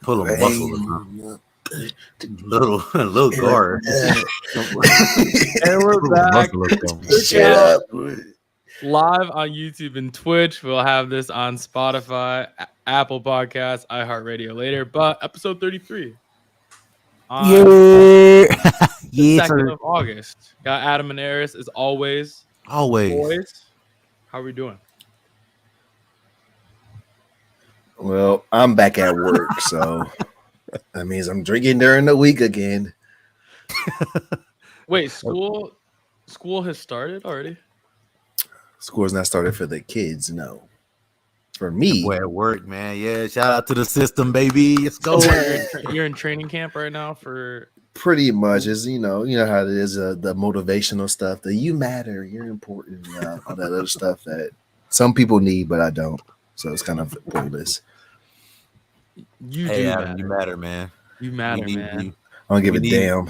pull a muscle or something. little guard. And we're back. Live on YouTube and Twitch. We'll have this on Spotify, Apple Podcasts, iHeartRadio later. But episode 33 on the 2nd of August. Got Adam and Eris as always. Boys, how are we doing? Well, I'm back at work, so that means I'm drinking during the week again. Wait, school has started already? School's not started for the kids, no. For me. Boy, at work, man. Yeah, shout out to the system, baby. Let's go. You're in training camp right now for... Pretty much. Is you know how it is, the motivational stuff, the you matter, you're important, all that other stuff that some people need, but I don't. So it's kind of pointless. You matter, man. You matter, man. I don't give a damn.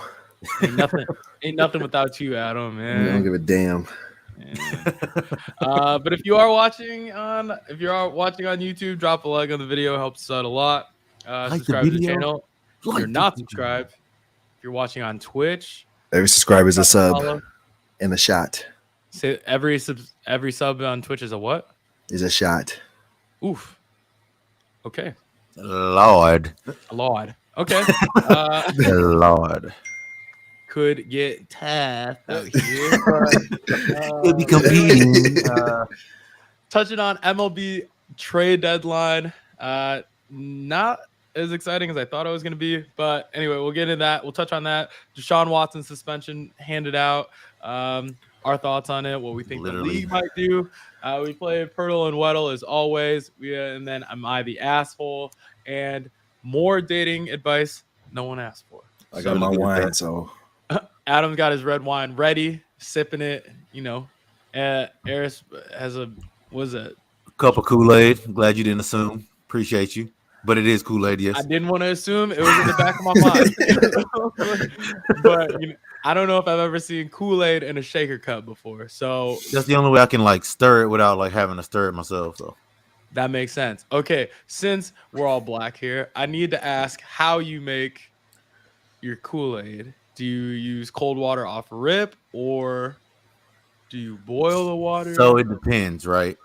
Ain't nothing without you, Adam, man. I don't give a damn. But if you are watching on YouTube, drop a like on the video. Helps us out a lot. Subscribe to the channel. If you're not subscribed, if you're watching on Twitch, every subscriber is a sub and a shot. Say every sub on Twitch is a what? Is a shot. Oof. Okay. Lord. Okay. Lord. Could get tough out here. Could be competing. Touching on MLB trade deadline. Not as exciting as I thought it was going to be. But anyway, we'll get into that. We'll touch on that. Deshawn Watson suspension handed out. Our thoughts on it, what we think the league might do. We play Poeltl and Weddle as always. And then am I the asshole? And more dating advice no one asked for. I got my wine, so... Adam's got his red wine ready, sipping it, Eris has a cup of Kool-Aid. I'm glad you didn't assume. Appreciate you. But it is Kool-Aid, yes. I didn't want to assume. It was in the back of my mind. But I don't know if I've ever seen Kool-Aid in a shaker cup before. So that's the only way I can stir it without having to stir it myself. So that makes sense. Okay, since we're all black here, I need to ask how you make your Kool-Aid. Do you use cold water off rip, or do you boil the water? So it depends, right?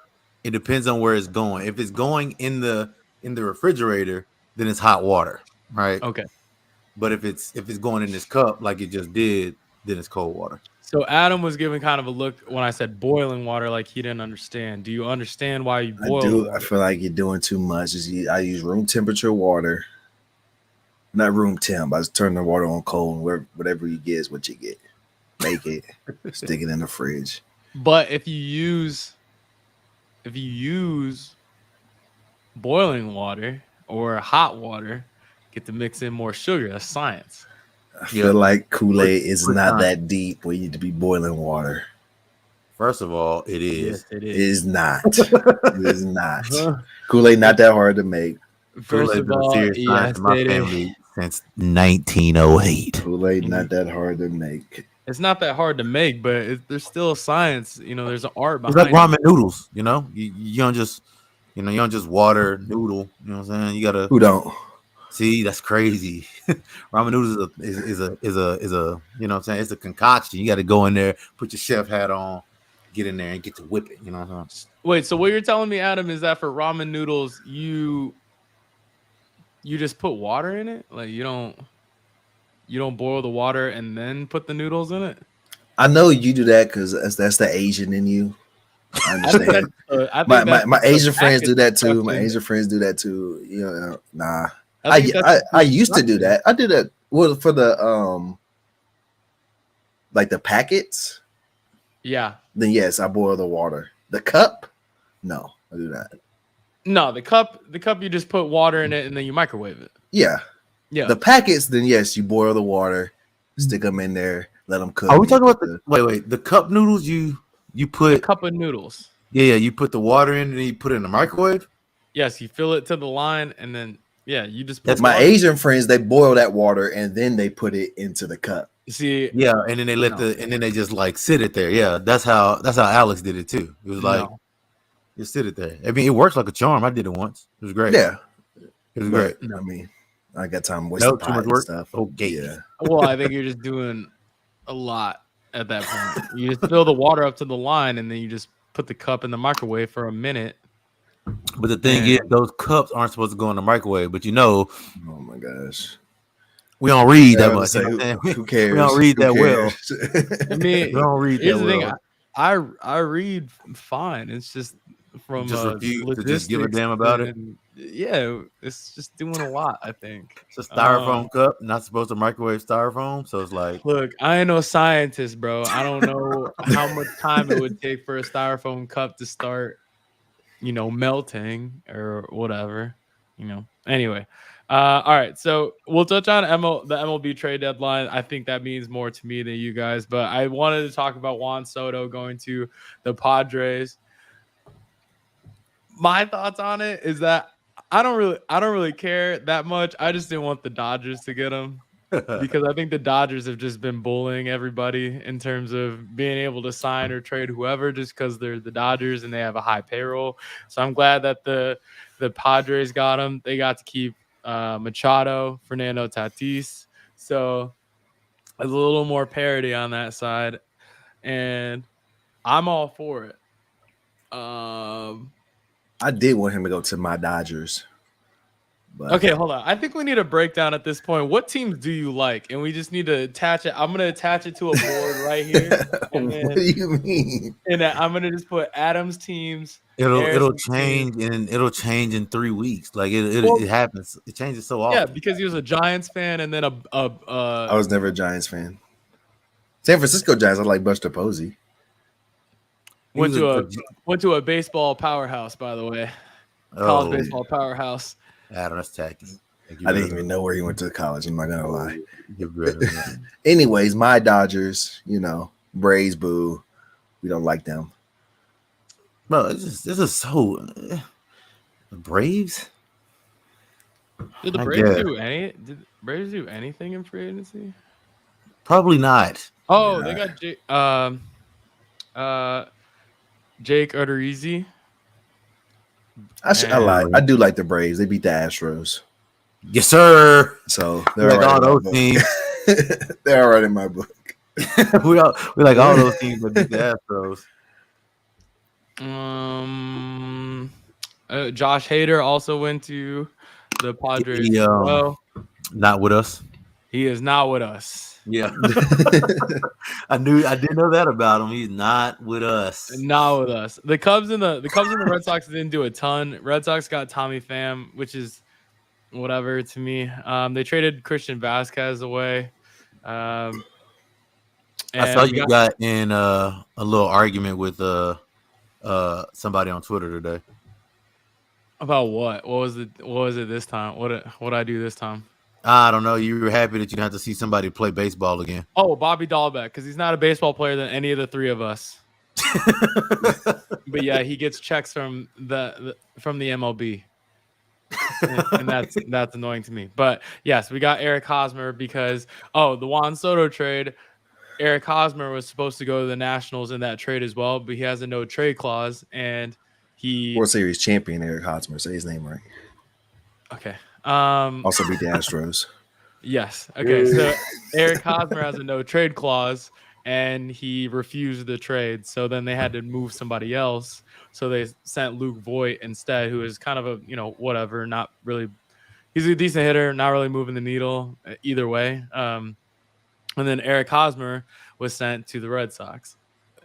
It depends on where it's going. If it's going in the refrigerator, then it's hot water, right? Okay. But if it's going in this cup like it just did, then it's cold water. So Adam was giving kind of a look when I said boiling water, like he didn't understand. Do you understand why you boil? I do. I feel like you're doing too much. I use room temperature water. Not room temp. I just turn the water on cold. Whatever you get is what you get. Make it. Stick it in the fridge. But if you use boiling water or hot water, get to mix in more sugar. That's science. I feel like Kool-Aid is not that deep where you need to be boiling water. First of all, it is. Yes, it is. It is not. It is not. Kool-Aid not that hard to make. First of all, yes, my family since 1908. Kool-Aid not that hard to make. It's not that hard to make, but there's still science. There's an art behind it. It's like ramen noodles. You don't just water noodle. You know what I'm saying? You gotta. Who don't? See, that's crazy. Ramen noodles is a you know what I'm saying? It's a concoction. You got to go in there, put your chef hat on, get in there and get to whip it. You know what I'm saying? Wait, so what you're telling me, Adam, is that for ramen noodles, you just put water in it? Like you don't boil the water and then put the noodles in it? I know you do that because that's the Asian in you. I understand. My Asian friends do that too. My Asian friends do that too. Nah. I used to do that. I did that for the like the packets. Yeah. Then yes, I boil the water. The cup? No, I do that. No, the cup you just put water in it and then you microwave it. Yeah. Yeah. The packets, then yes, you boil the water, stick them in there, let them cook. Are we talking about the cup noodles? You put a cup of noodles. Yeah, you put the water in and then you put it in the microwave? Yes, you fill it to the line and then you just put my Asian friends, they boil that water and then they put it into the cup. You see, yeah, and then they and then they just sit it there. Yeah, that's how Alex did it too. It was just sit it there. I mean, it works like a charm. I did it once. It was great. Yeah, it was great. I mean, I got time wasting too much work. stuff. Okay. Yeah. Well, I think you're just doing a lot at that point. You just fill the water up to the line, and then you just put the cup in the microwave for a minute. But the thing is, those cups aren't supposed to go in the microwave. But oh my gosh, we don't read that much. Who cares? We don't read that well. I mean, we don't read that well. I read fine. It's just from just refuse to just give a damn about it. Yeah, it's just doing a lot. I think it's a styrofoam cup, not supposed to microwave styrofoam. So it's like, look, I ain't no scientist, bro. I don't know how much time it would take for a styrofoam cup to start, melting or whatever. Anyway. All right, so we'll touch on the MLB trade deadline. I think that means more to me than you guys, but I wanted to talk about Juan Soto going to the Padres. My thoughts on it is that I don't really care that much. I just didn't want the Dodgers to get him because I think the Dodgers have just been bullying everybody in terms of being able to sign or trade whoever just because they're the Dodgers and they have a high payroll. So I'm glad that the Padres got him. They got to keep Machado, Fernando Tatis. So there's a little more parity on that side. And I'm all for it. I did want him to go to my Dodgers. But okay, hold on. I think we need a breakdown at this point. What teams do you like? And we just need to attach it. I'm going to attach it to a board right here. And then, what do you mean? And I'm going to just put Adam's teams. It'll change in 3 weeks. Like it happens. It changes so often. Yeah, because he was a Giants fan and then I was never a Giants fan. San Francisco Giants, I like Buster Posey. Went to a baseball powerhouse, by the way. College baseball powerhouse. Adam, that's tacky. I didn't even know where he went to college. I'm not gonna lie. Anyways, my Dodgers, Braves, boo. We don't like them. Bro, this is so. The Braves. Did the Braves do anything in free agency? Probably not. Oh, they got Jake Odorizzi. I do like the Braves. They beat the Astros. Yes, sir. So they're like all those teams. They're all right in my book. we like all those teams that beat the Astros. Josh Hader also went to the Padres. Not with us. He is not with us. Yeah, I did know that about him. He's not with us. Not with us. The Cubs and the Red Sox didn't do a ton. Red Sox got Tommy Pham, which is whatever to me. They traded Christian Vasquez away. I saw you got in a little argument with somebody on Twitter today. About what? What was it this time? What I do this time? I don't know. You were happy that you didn't have to see somebody play baseball again. Oh, Bobby Dahlbeck, because he's not a baseball player than any of the three of us. But yeah, he gets checks from the MLB, and that's annoying to me. But yes, we got Eric Hosmer because the Juan Soto trade. Eric Hosmer was supposed to go to the Nationals in that trade as well, but he has a no trade clause, and he World Series champion Eric Hosmer. Say his name right. Okay. Also beat the Astros. Yes. Okay. So Eric Hosmer has a no trade clause, and he refused the trade. So then they had to move somebody else. So they sent Luke Voigt instead, who is kind of a whatever, not really. He's a decent hitter, not really moving the needle either way. And then Eric Hosmer was sent to the Red Sox,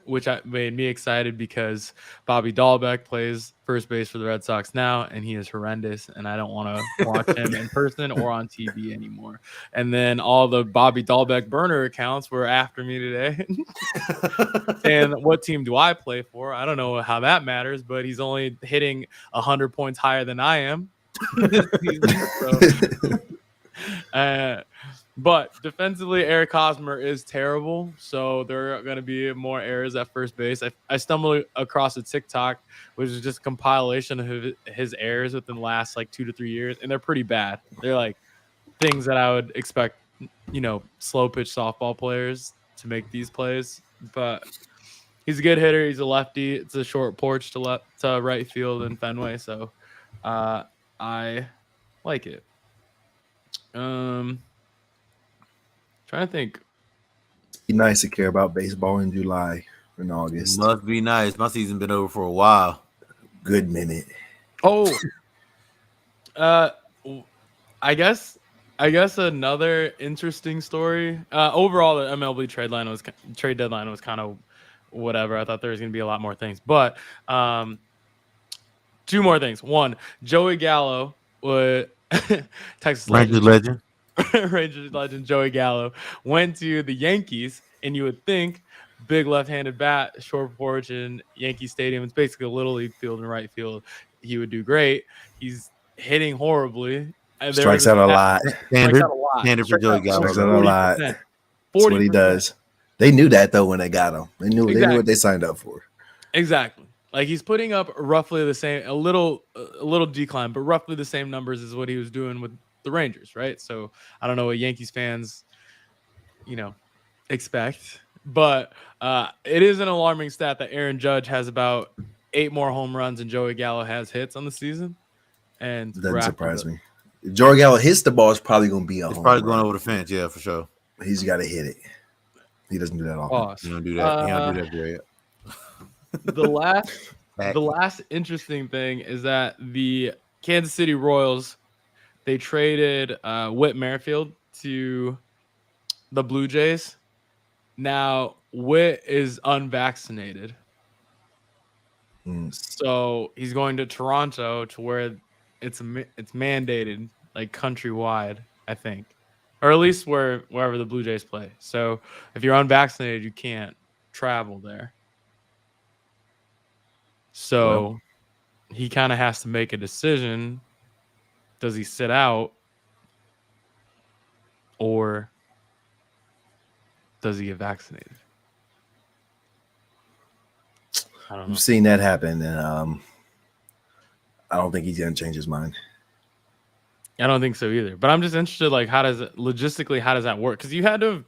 which made me excited because Bobby Dahlbeck plays first base for the Red Sox now, and he is horrendous, and I don't want to watch him in person or on TV anymore. And then all the Bobby Dahlbeck burner accounts were after me today. And what team do I play for? I don't know how that matters, but he's only hitting 100 points higher than I am. But defensively, Eric Hosmer is terrible, so there are going to be more errors at first base. I stumbled across a TikTok, which is just a compilation of his errors within the last 2 to 3 years, and they're pretty bad. They're like things that I would expect, slow pitch softball players to make these plays. But he's a good hitter. He's a lefty. It's a short porch to right field in Fenway, so I like it. Trying to think. Be nice to care about baseball in July and August. Must be nice. My season been over for a while. Good minute. Oh, I guess another interesting story. Overall, the MLB trade deadline was kind of whatever. I thought there was going to be a lot more things, but two more things. One, Joey Gallo would Texas Rangers legend. Rangers legend Joey Gallo went to the Yankees, and you would think big left-handed bat, short porch in Yankee Stadium. It's basically a little league field and right field. He would do great. He's hitting horribly. Strikes out a lot. Standard for Joey Gallo. Strikes out a lot. That's what he does. They knew that though when they got him. They knew what they signed up for. Exactly. Like he's putting up roughly the same, a little decline, but roughly the same numbers as what he was doing with the Rangers, right? So I don't know what Yankees fans, expect, but it is an alarming stat that Aaron Judge has about 8 more home runs than Joey Gallo has hits on the season, and doesn't surprise me. If Joey Gallo hits the ball, it's probably going to be a home run. Probably going over the fence, yeah, for sure. He's got to hit it. He doesn't do that often. He don't do that. He don't do that very. The last interesting thing is that the Kansas City Royals, they traded Whitmerfield to the Blue Jays. Now Whit is unvaccinated, so he's going to Toronto, to where it's mandated, like countrywide, I think, or at least wherever the Blue Jays play. So if you're unvaccinated, you can't travel there. So he kind of has to make a decision. Does he sit out, or does he get vaccinated? I don't know. I've seen that happen, and I don't think he's going to change his mind. I don't think so either. But I'm just interested, like, how does that work? Because you had to have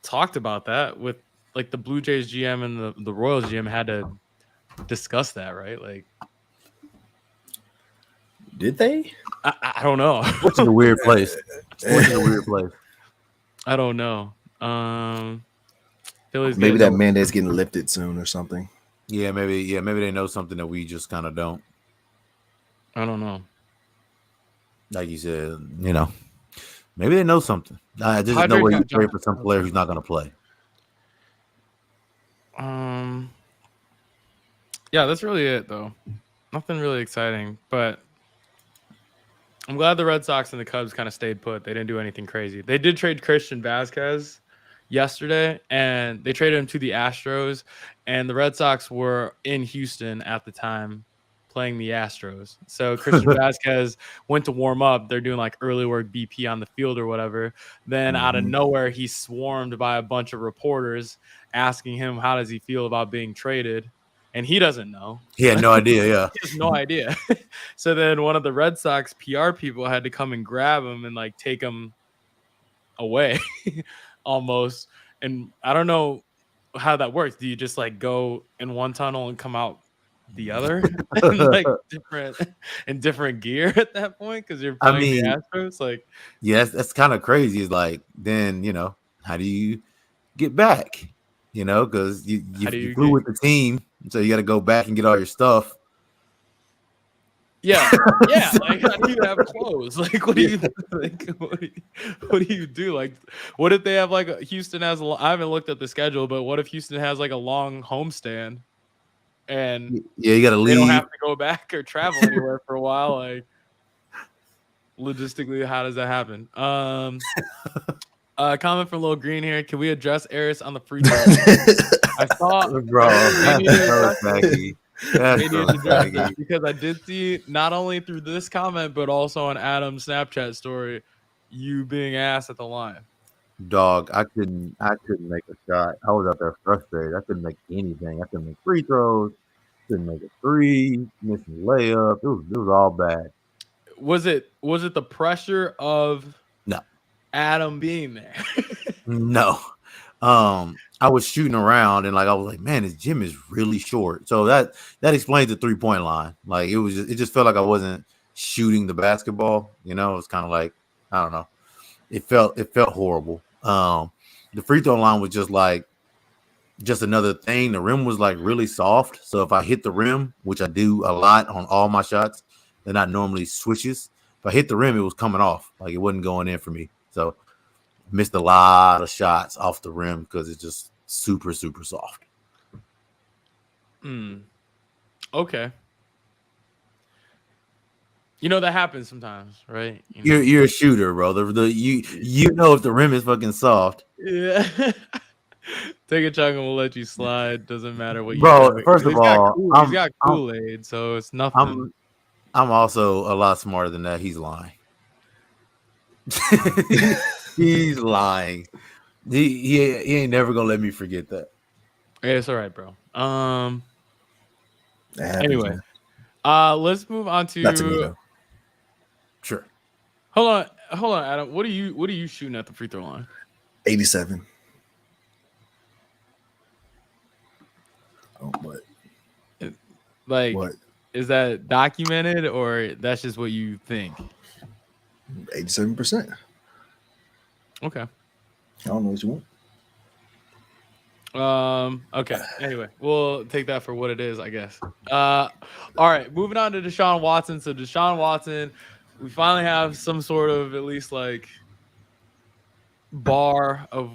talked about that with, like, the Blue Jays GM and the Royals GM had to discuss that, right? Like, did they? I don't know. It's in a weird place. I don't know. Maybe that mandate's getting lifted soon or something. Yeah, maybe they know something that we just kind of don't. I don't know. Like you said, maybe they know something. I just know where you trade for some player who's not going to play. Yeah, that's really it, though. Nothing really exciting, but I'm glad the Red Sox and the Cubs kind of stayed put. They didn't do anything crazy. They did trade Christian Vazquez yesterday, and they traded him to the Astros, and the Red Sox were in Houston at the time playing the Astros. So Christian Vazquez went to warm up. They're doing like early work BP on the field or whatever. Then out of nowhere, he's swarmed by a bunch of reporters asking him, how does he feel about being traded? And he doesn't know. He had no idea, yeah. He has no idea. So then one of the Red Sox PR people had to come and grab him and like take him away almost. And I don't know how that works. Do you just like go in one tunnel and come out the other? Like different gear at that point because you're playing the Astros? Like, yes, that's kind of crazy. It's like, then, how do you get back? Because you flew with the team. So you got to go back and get all your stuff. Yeah. Like, how do you have clothes? Like, what do you think? What do you do? Like, what if they have like Houston has? I haven't looked at the schedule, but what if Houston has like a long homestand, and you got to leave. They don't have to go back or travel anywhere for a while. Like, logistically, how does that happen? Comment from Lil Green here. Can we address Eris on the free throw? I saw, bro. Because I did see not only through this comment but also on Adam's Snapchat story, you being asked at the line. Dog, I couldn't make a shot. I was out there frustrated. I couldn't make anything. I couldn't make free throws. Couldn't make a three. Missing layup. It was all bad. Was it the pressure of no Adam being there? No. I was shooting around and I was like, man, this gym is really short. So that explains the 3-point line. Like it just felt like I wasn't shooting the basketball. It was kind of like, I don't know. it felt horrible. The free throw line was just another thing. The rim was like really soft. So if I hit the rim, which I do a lot on all my shots, they're not normally swishes. If I hit the rim, it was coming off. Like it wasn't going in for me. So missed a lot of shots off the rim because it's just super, super soft. Okay. That happens sometimes, right? You're a shooter, brother. You know if the rim is fucking soft. Yeah. Take a chunk and we'll let you slide. Doesn't matter what you bro. do. First of all, he's got Kool-Aid, so it's nothing. I'm also a lot smarter than that. He's lying. He's lying. He ain't never gonna let me forget that. Yeah, it's all right, bro. Anyway, man. Let's move on to. Not to me, though. Sure. Hold on, Adam. What are you shooting at the free throw line? 87. Oh, what? Like, what? Is that documented or that's just what you think? 87%. Okay. I don't know what you want. Okay. Anyway, we'll take that for what it is, I guess. All right. Moving on to Deshawn Watson. So Deshawn Watson, we finally have some sort of at least like bar of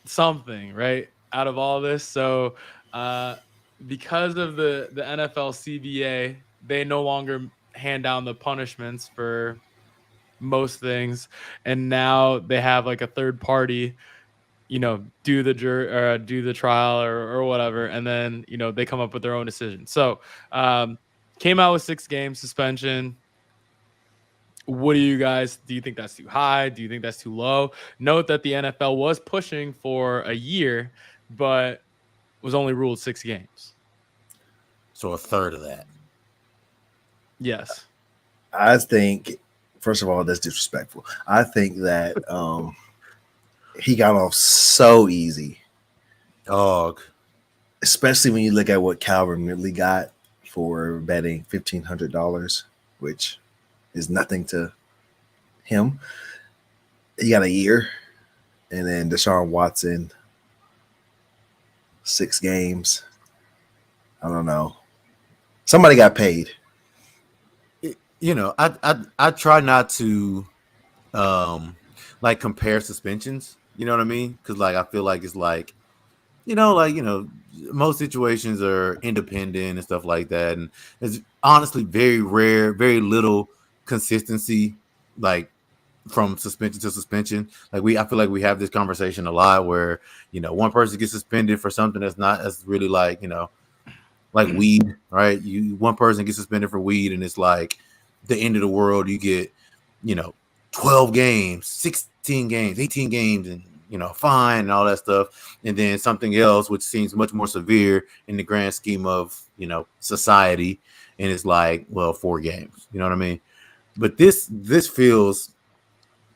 something, right? Out of all this. So because of the NFL CBA, they no longer hand down the punishments for most things. And now they have like a third party do the trial or whatever, and then they come up with their own decision. So came out with 6 game suspension. What do you think that's too high? Do you think that's too low? Note that the NFL was pushing for a year, but was only ruled 6 games. So a third of that. Yes. I think, first of all, that's disrespectful. I think that he got off so easy. Dog. Especially when you look at what Calvin Ridley got for betting $1,500, which is nothing to him. He got a year. And then Deshaun Watson, 6 games. I don't know. Somebody got paid. I try not to compare suspensions. You know what I mean? Because I feel like it's most situations are independent and stuff like that, and it's honestly very rare, very little consistency, from suspension to suspension. I feel like we have this conversation a lot where one person gets suspended for something that's really like weed, right? One person gets suspended for weed, and it's like the end of the world. You get 12 games, 16 games, 18 games, and fine and all that stuff. And then something else which seems much more severe in the grand scheme of society, and it's 4 games. You know what I mean? But this feels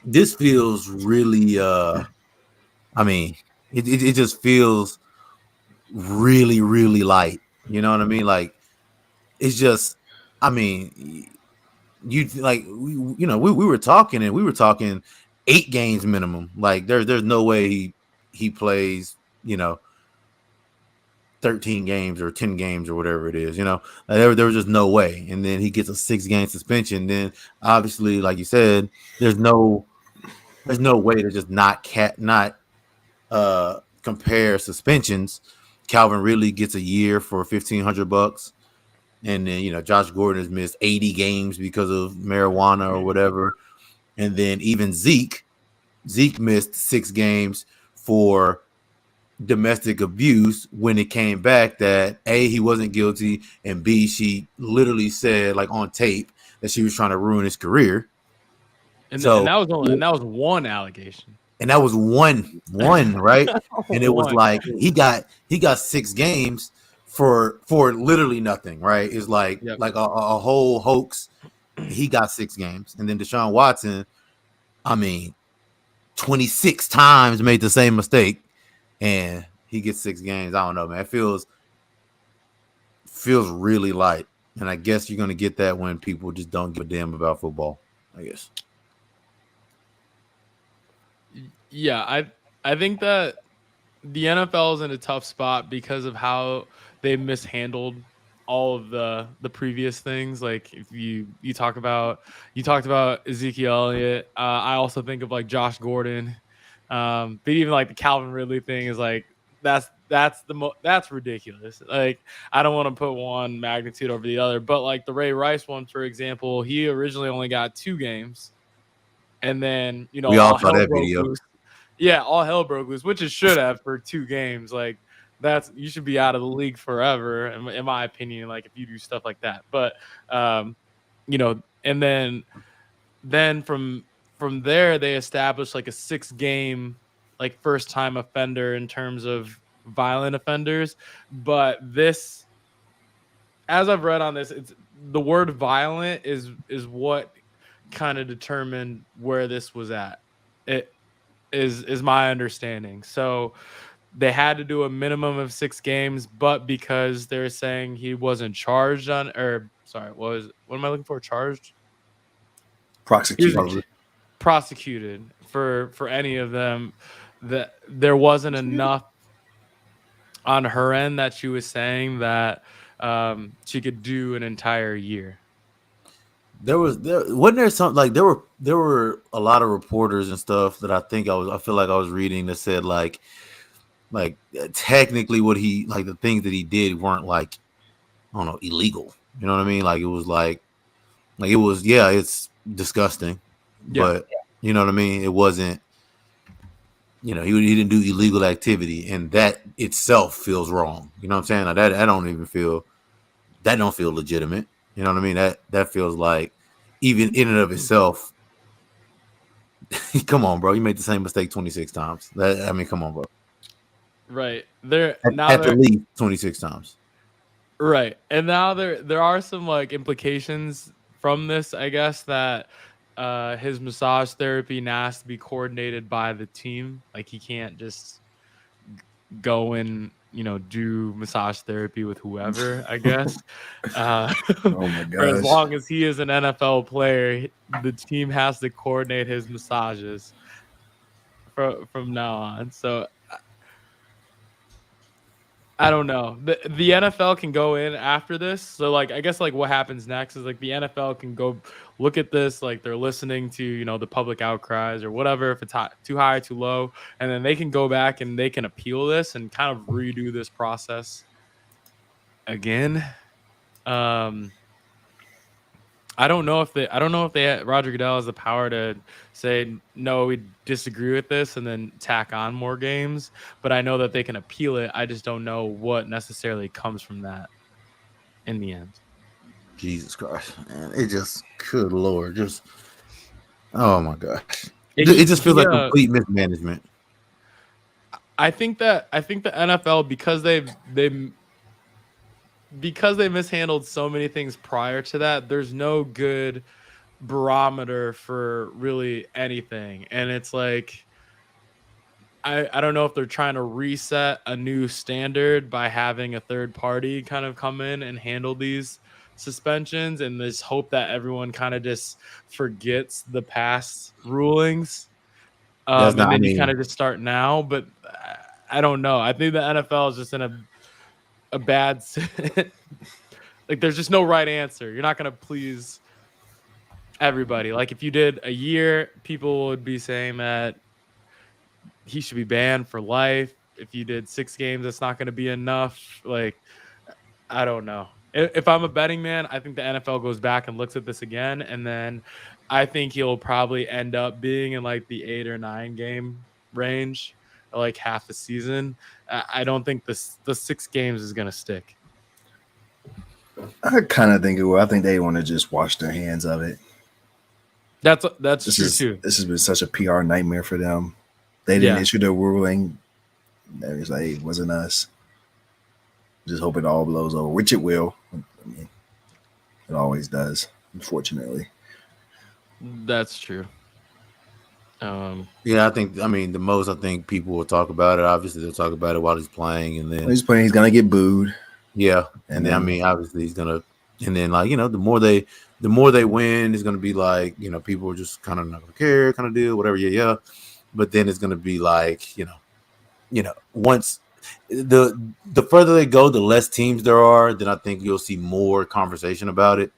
really it just feels really, really light. You know what I mean? It's just, we were talking, and we were talking 8 games minimum. There's no way he plays 13 games or 10 games or whatever it is. There was just no way. And then he gets a 6-game suspension. Then obviously, like you said, there's no way to just not compare suspensions. Calvin Ridley gets a year for $1,500. And then, Josh Gordon has missed 80 games because of marijuana or whatever. And then even Zeke missed 6 games for domestic abuse when it came back that A, he wasn't guilty, and B, she literally said on tape that she was trying to ruin his career. And that was one allegation. And that was one, right? And it was he got 6 games for literally nothing, right? It's a whole hoax. He got 6 games. And then Deshaun Watson, 26 times made the same mistake, and he gets 6 games. I don't know, man. It feels really light. And I guess you're going to get that when people just don't give a damn about football, I guess. Yeah, I think that the NFL is in a tough spot because of how they mishandled all of the previous things. Like if you talked about Ezekiel Elliott, I also think of like Josh Gordon, but even like the Calvin Ridley thing is like that's ridiculous. Like I don't want to put one magnitude over the other, but like the Ray Rice one, for example, he originally only got 2 games, and then We all all saw hell that broke video. loose. Yeah, all hell broke loose, which it should have for 2 games. Like you should be out of the league forever, in my opinion. Like if you do stuff like that, but and then from there they established like a 6-game like first time offender in terms of violent offenders. But this, as I've read on this, it's the word violent is what kind of determined where this was at. It is my understanding. So they had to do a minimum of 6 games, but because they're saying he wasn't charged on, or sorry, what am I looking for? Charged? Prosecuted. Prosecuted for any of them, that there wasn't enough on her end that she was saying that she could do an entire year. Wasn't there something like there were a lot of reporters and stuff that I feel like I was reading that said like technically what he, like the things that he did weren't like, I don't know, illegal. You know what I mean? Like it was like it was, yeah, it's disgusting, but you know what I mean? It wasn't, he didn't do illegal activity, and that itself feels wrong. You know what I'm saying? Like that don't feel legitimate. You know what I mean? That feels like, even in and of itself, come on, bro. You made the same mistake 26 times. Come on, bro. Right. At the least 26 times. Right. And now there are some like implications from this, I guess, that his massage therapy now has to be coordinated by the team. Like he can't just go and do massage therapy with whoever, I guess. Oh my gosh. As long as he is an NFL player, the team has to coordinate his massages from now on. So I don't know. The NFL can go in after this. So like I guess like what happens next is like the NFL can go look at this, like they're listening to the public outcries or whatever, if it's too high, too low, and then they can go back and they can appeal this and kind of redo this process again. I don't know if Roger Goodell has the power to say no, we disagree with this and then tack on more games, but I know that they can appeal it. I just don't know what necessarily comes from that in the end. Jesus Christ, man! It just, good Lord, just, oh my gosh, it just feels like complete mismanagement. I think the NFL, because they mishandled so many things prior to that, there's no good barometer for really anything. And it's like, I don't know if they're trying to reset a new standard by having a third party kind of come in and handle these suspensions, and just hope that everyone kind of just forgets the past rulings. And then you kind of just start now. But I don't know. I think the NFL is just in a bad like there's just no right answer. You're not going to please everybody. Like if you did a year, people would be saying that he should be banned for life. If you did 6 games, that's not going to be enough. Like I don't know. If I'm a betting man, I think the NFL goes back and looks at this again, and then I think he'll probably end up being in like the 8 or 9 game range, like half the season. I don't think the 6 games is going to stick. I kind of think it will. I think they want to just wash their hands of it. That's true too. This has been such a PR nightmare for them. They didn't issue their ruling. They was like, it wasn't us. Just hope it all blows over, which it will. I mean, it always does, unfortunately. That's true. Yeah, the most I think people will talk about it. Obviously, they'll talk about it while he's playing, and then when he's playing, he's gonna get booed. Yeah, and then obviously he's gonna, and then like the more they win, it's gonna be like people are just kind of not gonna care, kind of deal, whatever. Yeah. but then it's going to be like, once the further they go, the less teams there are, then I think you'll see more conversation about it.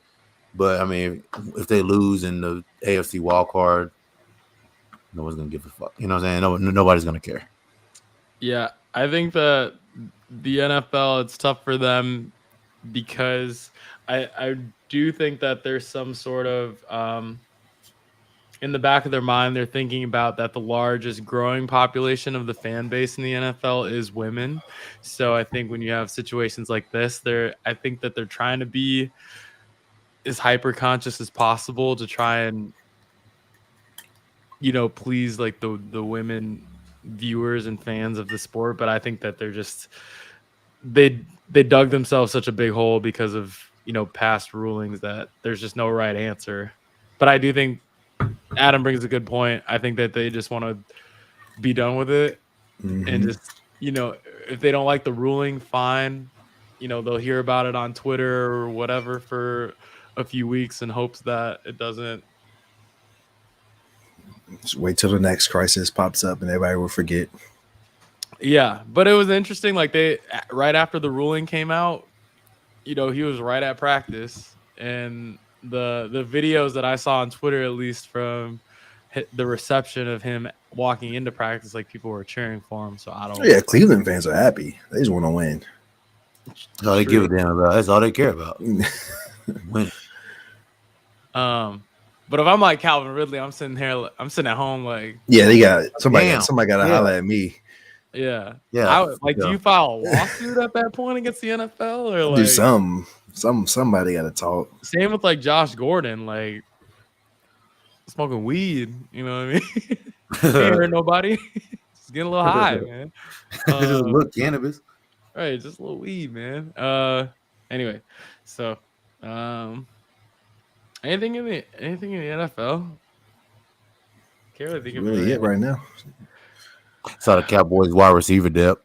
But I mean, if they lose in the AFC wild card, no one's going to give a fuck. You know what I'm saying? Nobody's going to care. Yeah, I think that the NFL, it's tough for them because I do think that there's some sort of in the back of their mind, they're thinking about that the largest growing population of the fan base in the NFL is women. So I think when you have situations like this, I think that they're trying to be as hyper conscious as possible to try and, please like the women viewers and fans of the sport. But I think that they're just, they dug themselves such a big hole because of, past rulings that there's just no right answer. But I do think Adam brings a good point. I think that they just want to be done with it and just, if they don't like the ruling, fine. They'll hear about it on Twitter or whatever for a few weeks in hopes that it doesn't. Just wait till the next crisis pops up and everybody will forget. Yeah, but it was interesting. Like right after the ruling came out, he was right at practice, and the videos that I saw on Twitter, at least from the reception of him walking into practice, like people were cheering for him. So I don't. Yeah, Cleveland fans are happy. They just want to win. That's all they give a damn about. That's all they care about. Win. But if I'm like Calvin Ridley, I'm sitting at home like. Yeah, they got somebody got to holler at me. Yeah. Yeah. Do you file a lawsuit at that point against the NFL or like do somebody got to talk? Same with like Josh Gordon, like smoking weed. You know what I mean? Can't hurt nobody. Just getting a little high, man. Just a little cannabis. Right, just a little weed, man. Anyway, so anything in the NFL? Can't really think of really it right now. Saw the Cowboys wide receiver depth.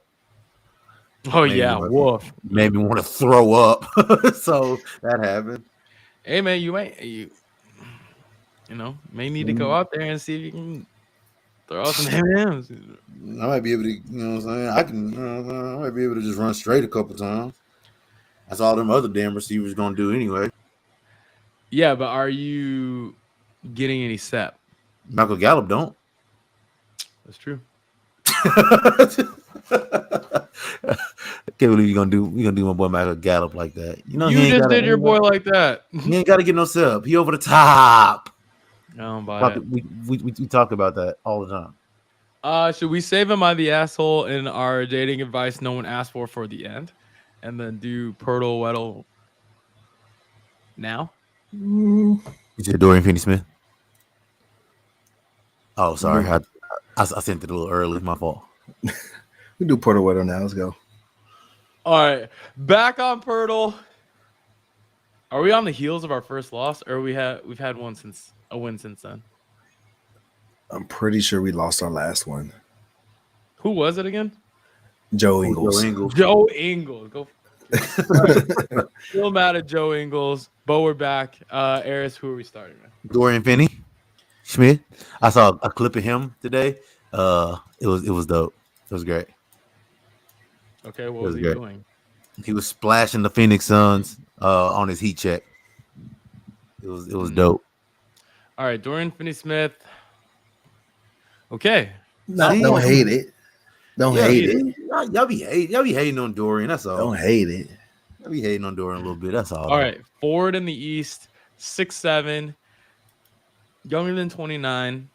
Oh yeah, woof. Made me want to throw up. So that happened. Hey man, you may need to go out there and see if you can throw out some M&Ms. I might be able to, you know what I'm saying? I might be able to just run straight a couple times. That's all them other damn receivers gonna do anyway. Yeah, but are you getting any step? Michael Gallup don't. That's true. I can't believe you're gonna do my boy Michael Gallup like that. You just did your boy like that. He ain't got to get no sub. He over the top. We talk about that all the time. Should we save Am I the Asshole in our dating advice no one asked for the end, and then do Poeltl Weddle now? You said Dorian Finney-Smith. Oh, sorry. I sent it a little early. My fault. We do Poeltl Weddle now. Let's go. All right, back on Poeltl. Are we on the heels of our first loss, or we've had a win since then? I'm pretty sure we lost our last one. Who was it again? Joe Ingles. Joe Ingles. Go. Still mad at Joe Ingles, but we're back. Aris, who are we starting with? Dorian Finney-Smith. I saw a clip of him today. It was dope. It was great. Okay, what was he doing? He was splashing the Phoenix Suns on his heat check. It was dope. All right, Dorian Finney-Smith. Okay. Don't hate it. Don't hate it. Y'all be hating on Dorian. That's all. Don't hate it. Y'all be hating on Dorian a little bit. That's all. All right. Forward in the East, 6'7", younger than 29.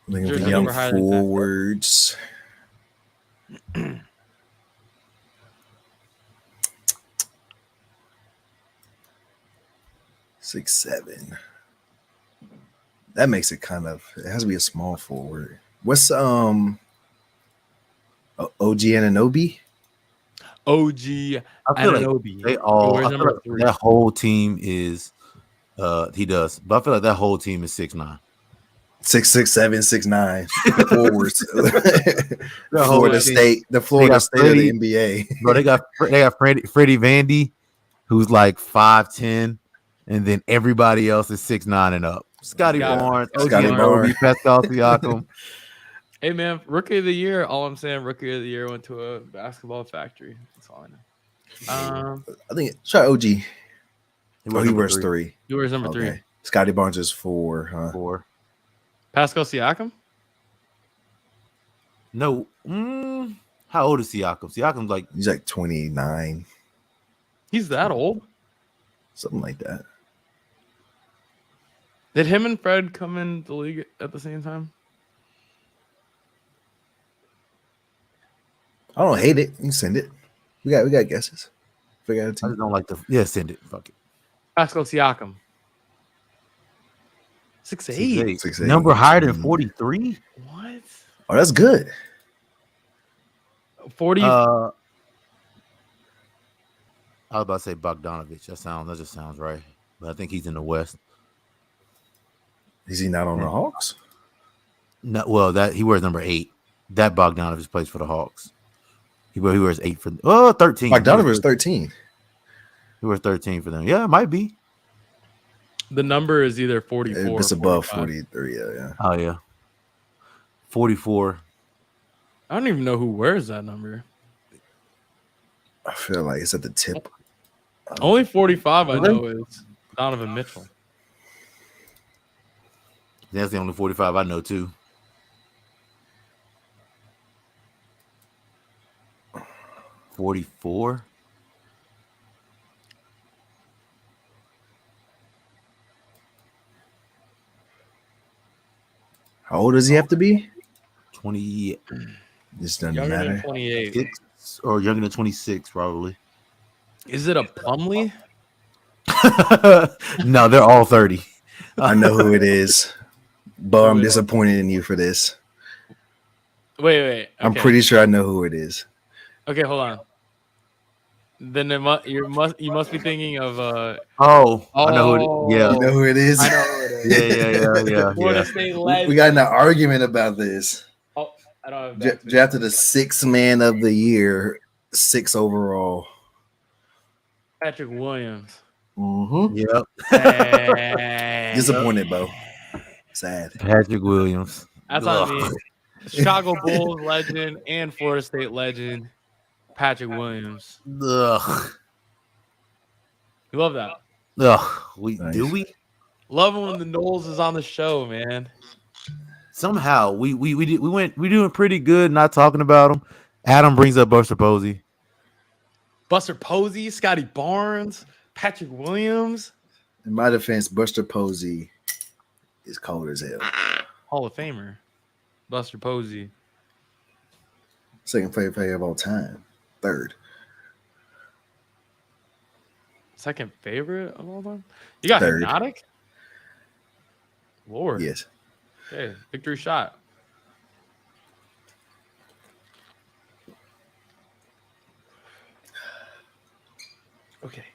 Young forwards. 6'7". That makes it it has to be a small forward. What's OG Anunoby? OG Anunoby. Like that whole team is he does, but I feel like that whole team is 6'9". 6'6", 7'6", 6'9" forwards. The Florida State of the NBA. Bro, they got Freddie Vandy, who's like 5'10", and then everybody else is 6'9" and up. Scotty Barnes, OG Scotty Anunoby, Pascal Siakam. Hey man, rookie of the year. All I'm saying, rookie of the year went to a basketball factory. That's all I know. I think try OG. He wears 3. He wears number 3. Scotty Barnes is 4. Huh? 4. Pascal Siakam? No. How old is Siakam? Siakam's he's like 29. He's that old? Something like that. Did him and Fred come in the league at the same time? I don't hate it. You can send it. We got guesses. Figure out a team. I just don't like the send it. Fuck it. Pascal Siakam. 6'8". 6'8". Number higher than 43? What? Oh, that's good. 40. I was about to say Bogdanovich. That just sounds right. But I think he's in the West. Is he not on the Hawks? No, well, that he wears number 8. That Bogdanovich plays for the Hawks. He wears 8 for 13. Bogdanovich is 13. He wears 13 for them. Yeah, it might be. The number is either 44. It's above 43. Yeah. Oh yeah. 44. I don't even know who wears that number. I feel like it's at the tip. Only 45 I know is Donovan Mitchell. That's the only 45 I know too. $44. How old does he have to be? 20. This doesn't Younger matter. than 28. Or younger than 26, probably. Is it a Plumlee? No, they're all 30. I know who it is. Bo, I'm disappointed in you for this. Wait. Okay. I'm pretty sure I know who it is. Okay, hold on. Then you must be thinking of I know who it, yeah. You know who it is? I know who it is. Yeah. Florida State legend. We got in an argument about this. Oh, I don't have Drafted the 6th man of the year, 6 overall. Patrick Williams. Mm-hmm. Yep. Disappointed, Bo. Sad. Patrick Williams. That's on me. Chicago Bulls legend and Florida State legend, Patrick Williams. Ugh. You love that. Ugh. Nice. Do we? Love it when the Knowles is on the show, man. Somehow we doing pretty good not talking about him. Adam brings up Buster Posey. Buster Posey, Scotty Barnes, Patrick Williams. In my defense, Buster Posey is cold as hell. Hall of Famer. Buster Posey. Second favorite player of all time. 3rd. Second favorite of all time? You got 3rd. Hypnotic? Lord. Yes. Okay, victory shot. Okay.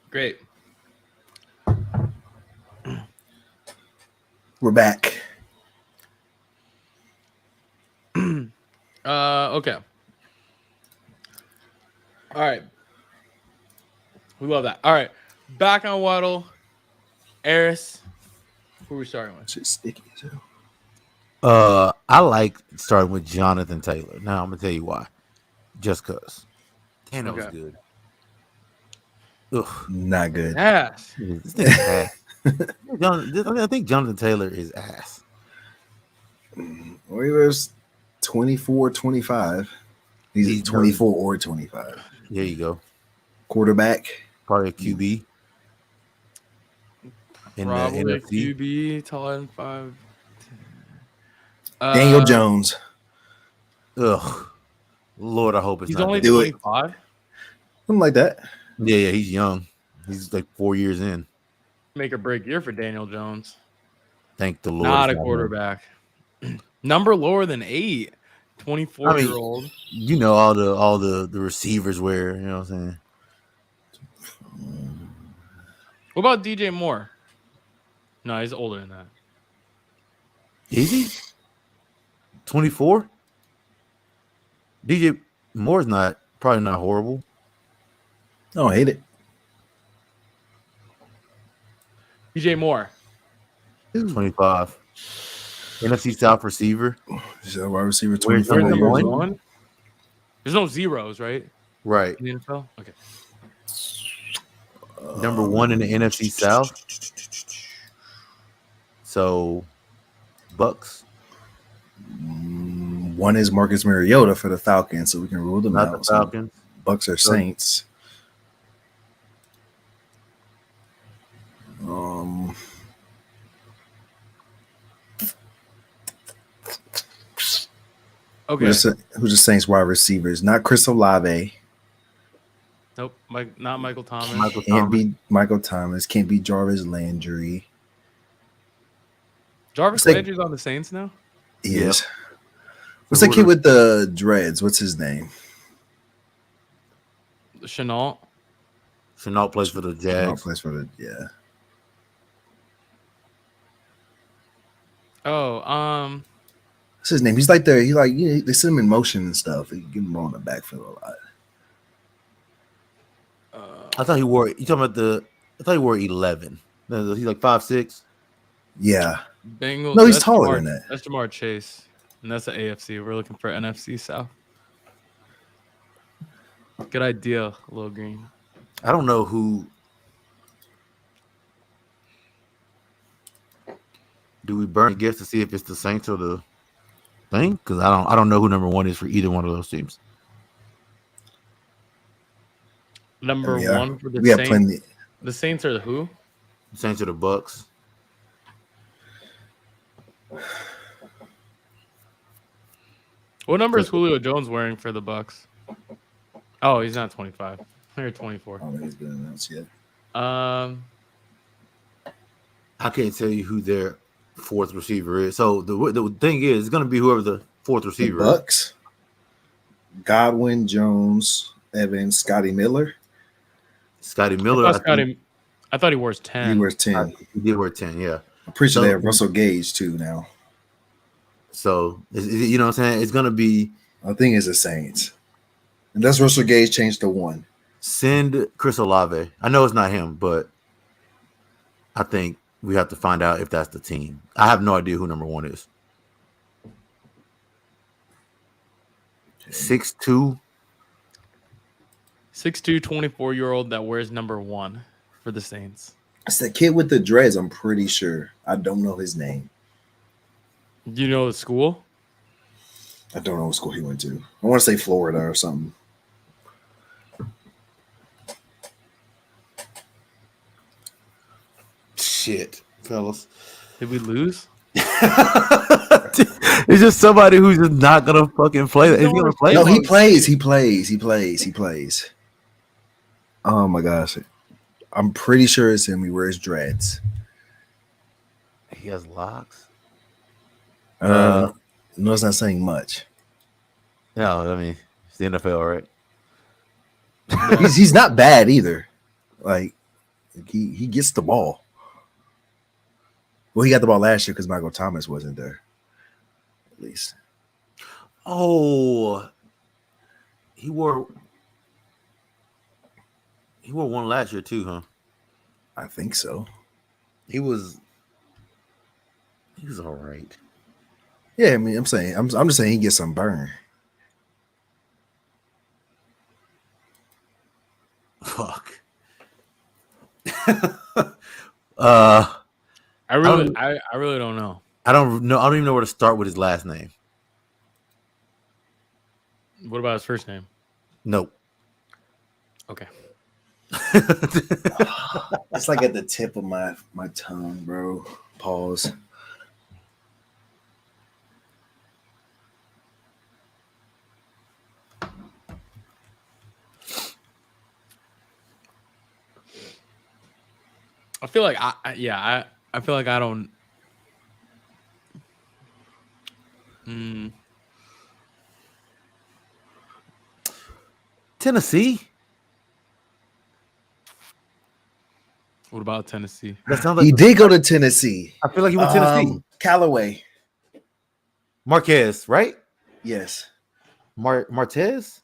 Great. We're back. Okay. All right. We love that. All right. Back on Weddle. Eris. Who are we starting with? Shit's sticky as hell. I like starting with Jonathan Taylor. Now I'm gonna tell you why. Just cause. Damn, that was good. Ugh. Not good. Yes. This thing is ass. I think Jonathan Taylor is ass. Oilers 24-25. He's 24 or 25. There you go. Quarterback. Probably a QB. In Probably the a NFC. QB, taller than 5'10". Daniel Jones. Ugh. Lord, I hope it's He's not only that. 25. Something like that. Yeah, he's young. He's like 4 years in. Make or break year for Daniel Jones. Thank the Lord. Not a quarterback. Number lower than 8. 24-year-old. You know all the receivers wear, you know what I'm saying? What about DJ Moore? No, he's older than that. Is he? 24? DJ Moore's probably not horrible. I don't hate it. DJ Moore. 25. NFC South receiver. Wide receiver 24 Where's number years one? There's no zeros, right? Right. In the NFL? Okay. Number one in the NFC South. So, Bucks. One is Marcus Mariota for the Falcons, so we can rule them Not out. the Falcons. So Bucks are Saints. Okay. Who's the Saints wide receivers? Not Chris Olave. Nope. Not Michael Thomas. Can't be Michael Thomas. Can't be Jarvis Landry. Jarvis Landry's on the Saints now? He is. What's that kid with the dreads? What's his name? Chenault. Chenault plays for the Jags. Oh, what's his name? He's like they send him in motion and stuff. They give him on the backfield a lot. I thought he wore. You talking about I thought he wore 11. He's like 5'6". Yeah. Bengals. No, he's taller than that. That's Jamar Chase, and that's the AFC. We're looking for NFC South. Good idea, Lil Green. I don't know who. Do we burn a guess to see if it's the Saints or the thing? Because I don't know who number one is for either one of those teams. Number one for the we Saints. Have plenty. The Saints are the who? The Saints are the Bucks. What number is Julio Jones wearing for the Bucks? Oh, he's not 25. They're 24. I don't think he's been announced yet. I can't tell you who their fourth receiver is. So the thing is, it's going to be whoever the fourth receiver the Bucks. Godwin, Jones, Evans, Scotty Miller. Scotty Miller. I thought he wears 10. He wears 10. He did wear 10, yeah. I'm pretty sure they have Russell Gage too now. So, you know what I'm saying? It's going to be. I think it's the Saints. Unless Russell Gage changed to 1. Send Chris Olave. I know it's not him, but I think we have to find out if that's the team. I have no idea who number one is. 6'2". 6'2", 24-year-old that wears number 1 for the Saints. It's the kid with the dreads, I'm pretty sure. I don't know his name. Do you know the school? I don't know what school he went to. I want to say Florida or something. Shit, fellas. Did we lose? It's just somebody who's just not gonna fucking play. Is he gonna play? No, he plays. He plays. Oh my gosh. I'm pretty sure it's him. He wears dreads. He has locks. No, it's not saying much. No, I mean it's the NFL, right? he's not bad either. Like he gets the ball. Well, he got the ball last year because Michael Thomas wasn't there. At least. Oh, he wore one last year too, huh? I think so. He was all right. Yeah, I mean, I'm just saying he gets some burn. Fuck. I really don't know. I don't even know where to start with his last name. What about his first name? Nope. Okay. It's like at the tip of my tongue, bro. Pause. I feel like I feel like I don't. Tennessee. What about Tennessee? That sounds like he did go to Tennessee. I feel like he went to Tennessee. Callaway. Marquez, right? Yes. Martez?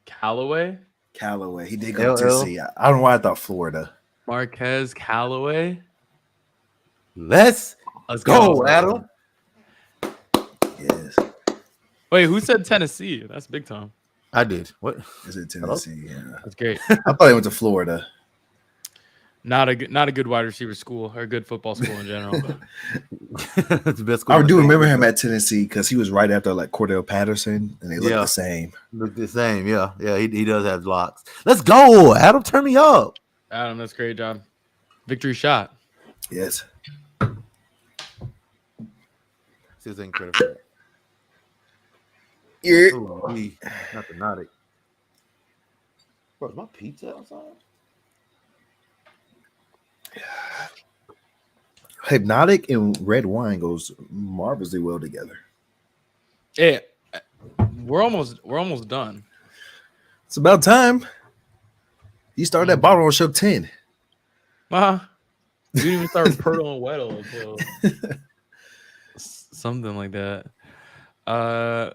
Callaway? Callaway. He did go to Tennessee. I don't know why I thought Florida. Marquez Callaway. Let's go, Adam. Yes. Wait, who said Tennessee? That's big time. I did. What? Is it Tennessee? Hello? Yeah. That's great. I thought he went to Florida. Not a good wide receiver school or a good football school in general. That's the best school. I do remember him at Tennessee because he was right after like Cordell Patterson, and they look the same. Look the same, yeah. He does have locks. Let's go, Adam. Turn me up, Adam. That's great, John. Victory shot. Yes. This is incredible. Yeah. Ooh, not the nautic. Bro, is my pizza outside? Hypnotic and red wine goes marvelously well together. Yeah, we're almost done. It's about time. You started that bottle on show 10. We didn't even start Poeltl and Weddle until something like that.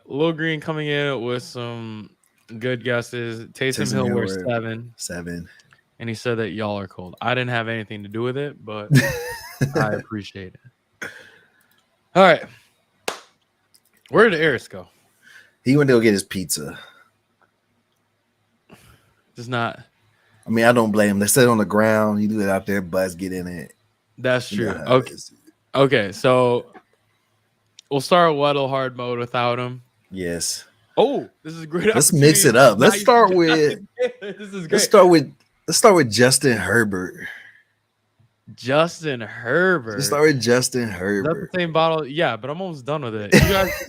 Lil Green coming in with some good guesses. Taysom Hill wears 7. And he said that y'all are cold. I didn't have anything to do with it, but I appreciate it. All right. Where did Eris go? He went to go get his pizza. Just not. I mean, I don't blame him. They set it on the ground. You do it out there, buzz, get in it. That's true. Okay, so we'll start Weddle hard mode without him. Yes. Oh, this is a great. Let's mix it up. Let's start with. This is great. Let's start with Justin Herbert. Justin Herbert. Let's start with Justin Herbert. That's the same bottle. Yeah, but I'm almost done with it.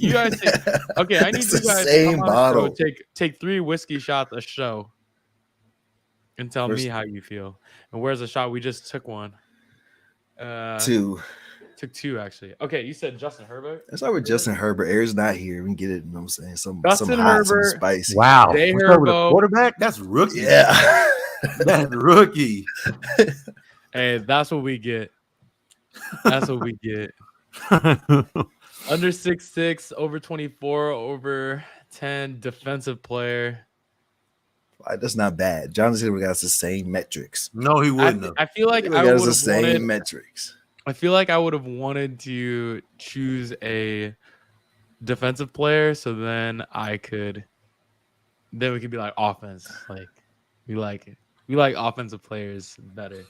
You guys okay, I need you guys same bottle. Take 3 whiskey shots a show and tell me how you feel. And where's the shot? We just took one. 2. Took 2 actually. Okay, you said Justin Herbert. Let's start with Justin Herbert. Air's not here. We can get it. You know what I'm saying? Some Justin hot, Herbert. some spicy. Wow. Quarterback? That's rookie. Yeah. That's rookie. Hey, that's what we get. That's what we get. Under 6'6", over 24, over 10, defensive player. That's not bad. Jonathan Silver got the same metrics. No, he wouldn't have. I feel like I would have the same metrics. I feel like I would have wanted to choose a defensive player, so then we could be like offense. Like we like it. We like offensive players better.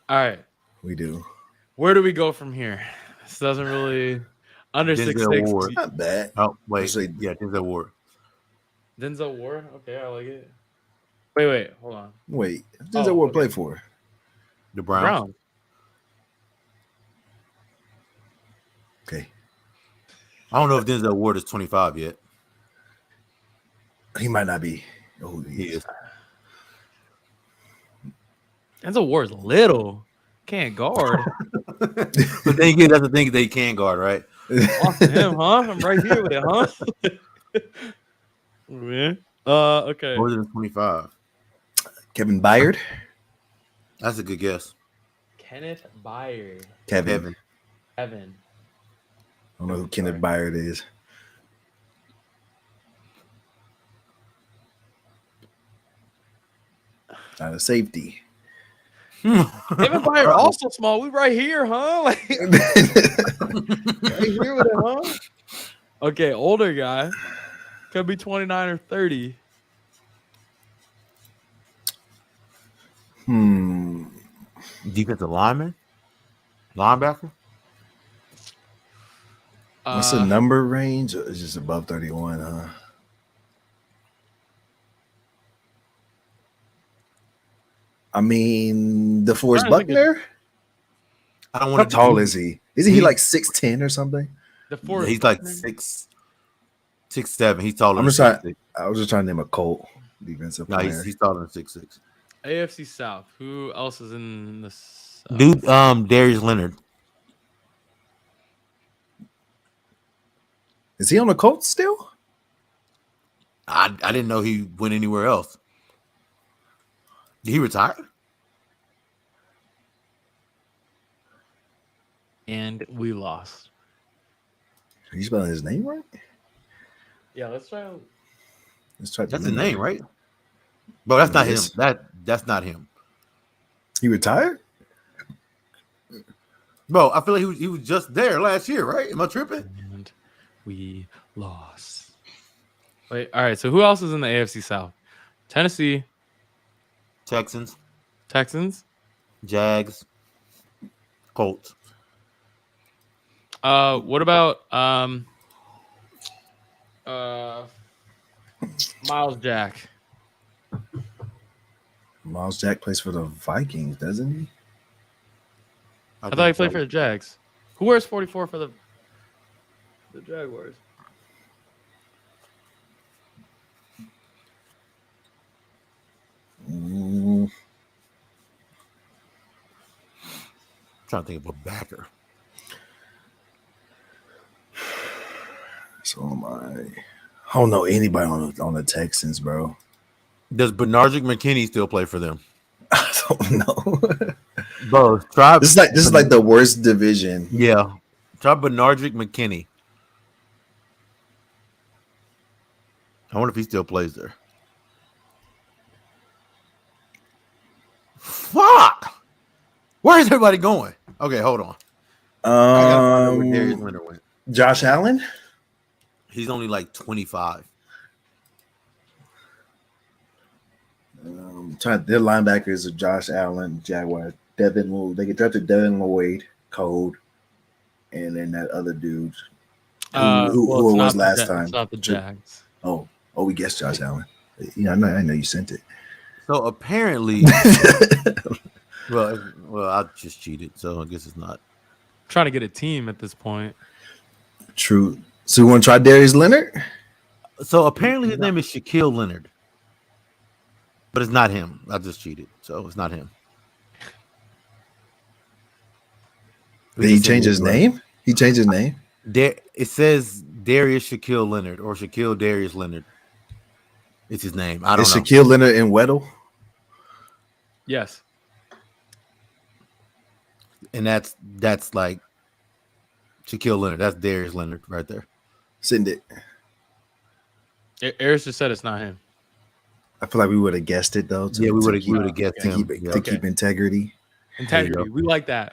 All right. We do. Where do we go from here? This doesn't really under 6'6". Not bad. Oh, wait. Denzel Ward. Denzel Ward? Okay, I like it. Wait, hold on. Wait. Denzel Ward play for? The Browns. Okay. I don't know if Denzel Ward is 25 yet. He might not be. Oh, he is. Denzel Ward's little. Can't guard. The thing is, that's the thing they can guard, right? Awesome him, huh? I'm right here with it, huh? Man. Okay. More than 25. Kevin Byard. That's a good guess. Kenneth Byard. Kevin. I don't know who Kenneth Byard is. Not a safety. Kevin Byard also small. We right here, huh? Like, right here with it, huh? Okay, older guy. Could be 29 or 30. Defensive lineman? Linebacker? What's the number range? It's just above 31, huh? I mean, DeForest Buckner? I don't want How tall is he? Isn't he like 6'10" or something? He's like 6'7". He's taller. I was just trying to name a Colt defensive player. No, he's taller than 6'6". AFC South. Who else is in this? Dude, Darius Leonard. Is he on the Colts still? I didn't know he went anywhere else. Did he retire? And we lost. Are you spelling his name right? Yeah, let's try. Let's try. That's his name, right? Bro, that's not him. That's not him. He retired? Bro, I feel like he was just there last year, right? Am I tripping? And we lost. Wait, all right. So who else is in the AFC South? Tennessee, Texans, Jags, Colts. What about Miles Jack? Miles Jack plays for the Vikings, doesn't he? I thought he played for the Jags. Who wears 44 for the Jaguars? Trying to think of a backer. So am I don't know anybody on the Texans, bro. Does Benardrick McKinney still play for them? I don't know. Bro, this is like the worst division. Yeah. Try Benardrick McKinney. I wonder if he still plays there. Fuck! Where is everybody going? Okay, hold on. I gotta find out where Darius Leonard went. Josh Allen? He's only like 25. Their linebackers are Josh Allen, Jaguars, Devin Lloyd. They get drafted Devin Lloyd, Code, and then that other dude who it was last time. It's not the Jags. Oh, we guessed Josh Allen. Yeah, I know you sent it. So apparently, well, I just cheated, so I guess it's not. I'm trying to get a team at this point. True. So you want to try Darius Leonard? So apparently his name is Shaquille Leonard. But it's not him. I just cheated, so it's not him. Did he change his name? He changed his name? It says Darius Shaquille Leonard or Shaquille Darius Leonard. It's his name. I don't know. Is Shaquille Leonard in Weddle? Yes. And that's like Shaquille Leonard. That's Darius Leonard right there. Send it. Eris just said it's not him. I feel like we would have guessed it though. Yeah, we would have guessed him. To keep integrity. Integrity. We like that.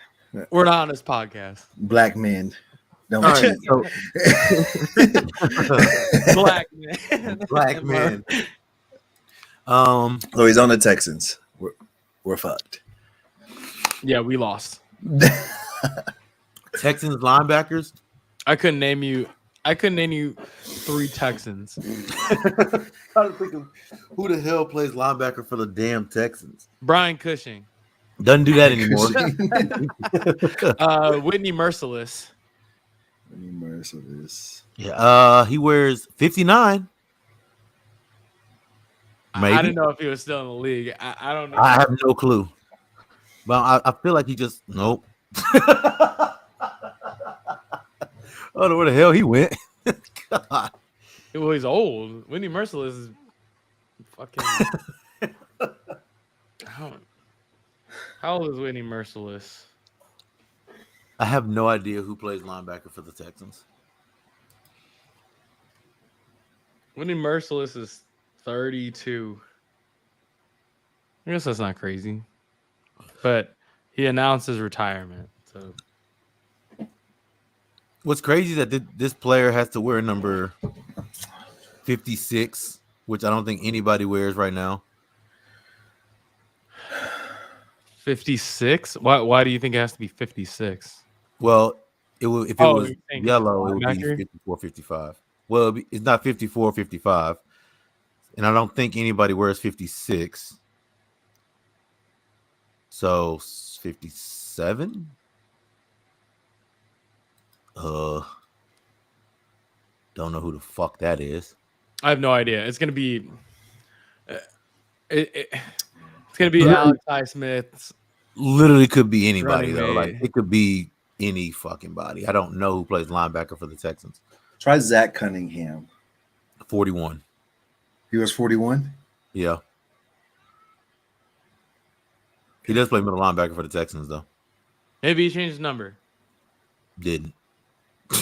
We're not on this podcast. Black men. Don't cheat. Black man. Black man. So he's on the Texans. We're fucked. Yeah, we lost. Texans linebackers. I couldn't name you 3 Texans. Trying to think of who the hell plays linebacker for the damn Texans. Brian Cushing. Doesn't do that anymore. Whitney Merciless. Yeah. He wears 59. Maybe. I didn't know if he was still in the league. I don't know. I have no clue. But I feel like he just nope. I don't know where the hell he went. God. Well, he's old. Whitney Merciless is fucking. How old is Whitney Merciless? I have no idea who plays linebacker for the Texans. Whitney Merciless is 32. I guess that's not crazy. But he announced his retirement. So what's crazy is that this player has to wear number 56, which I don't think anybody wears right now. 56? Why do you think it has to be 56? Well, if it was yellow, it would be 54, 55. Well, it's not 54, 55. And I don't think anybody wears 56. So 57? Don't know who the fuck that is. I have no idea. It's gonna be it's gonna be Alex Highsmith. Literally could be anybody though. Like it could be any fucking body. I don't know who plays linebacker for the Texans. Try Zach Cunningham. 41. He was 41? Yeah. He does play middle linebacker for the Texans though. Maybe he changed his number. Didn't.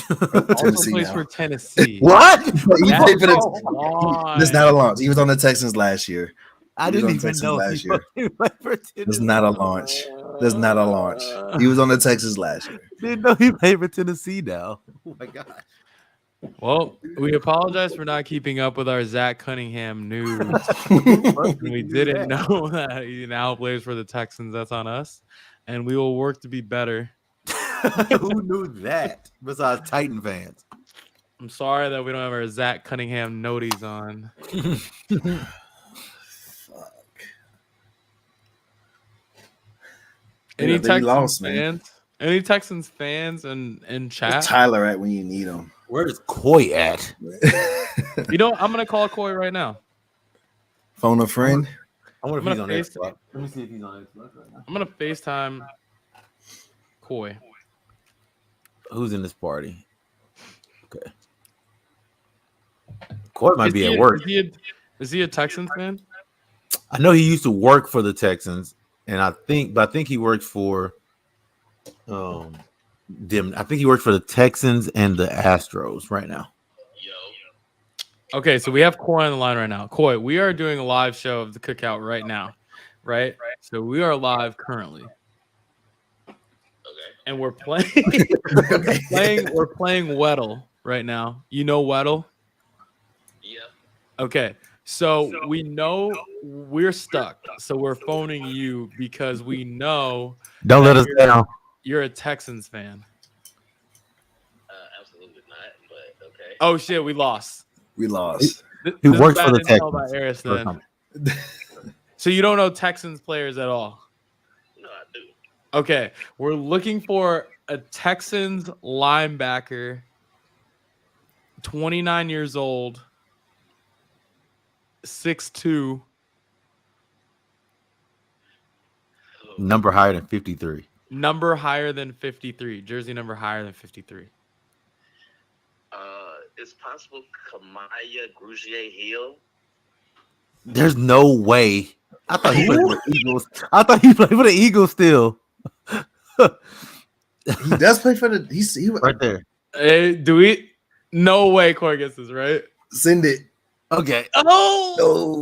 Also plays for Tennessee. What? He played for the. That's not a long. He was on the Texans last year. I didn't even know last year. That's not a launch. That's not a launch. He was on the Texas last year. Didn't know he played for Tennessee now. Oh my gosh. Well, we apologize for not keeping up with our Zach Cunningham news. We didn't know that he now plays for the Texans. That's on us. And we will work to be better. Who knew that besides Titan fans? I'm sorry that we don't have our Zach Cunningham noties on. Fuck. Any Texans fans? Any Texans fans in chat? Where's Tyler at when you need him? Where's Coy at? You know, I'm gonna call Coy right now. Phone a friend. I wonder if he's on Xbox. Let me see if he's on Xbox right now. I'm gonna FaceTime Coy. Who's in this party? Okay. Coy might be at work. Is he a Texans fan? I know he used to work for the Texans, and I think he works for them. I think he works for the Texans and the Astros right now. Okay, so we have Coy on the line right now. Coy, we are doing a live show of the Cookout right now, right? So we are live currently. Okay. And we're playing we're playing Weddle right now. You know Weddle? Yeah. Okay. So we know we're stuck. So we're phoning you because we know don't let us down. You're a Texans fan. Absolutely not, but okay. Oh shit, we lost. We lost. He works for the Texans. So you don't know Texans players at all? No, I do. Okay, we're looking for a Texans linebacker, 29 years old, 6'2". Number higher than 53. Number higher than 53. Jersey number higher than 53. It's possible Kamaya Grugier Hill. There's no way. I thought he played for the Eagles. I thought he played for the Eagles still. He does play for the. He right there. Hey, do we? No way. Corey gets this right. Send it. Okay. Oh, no.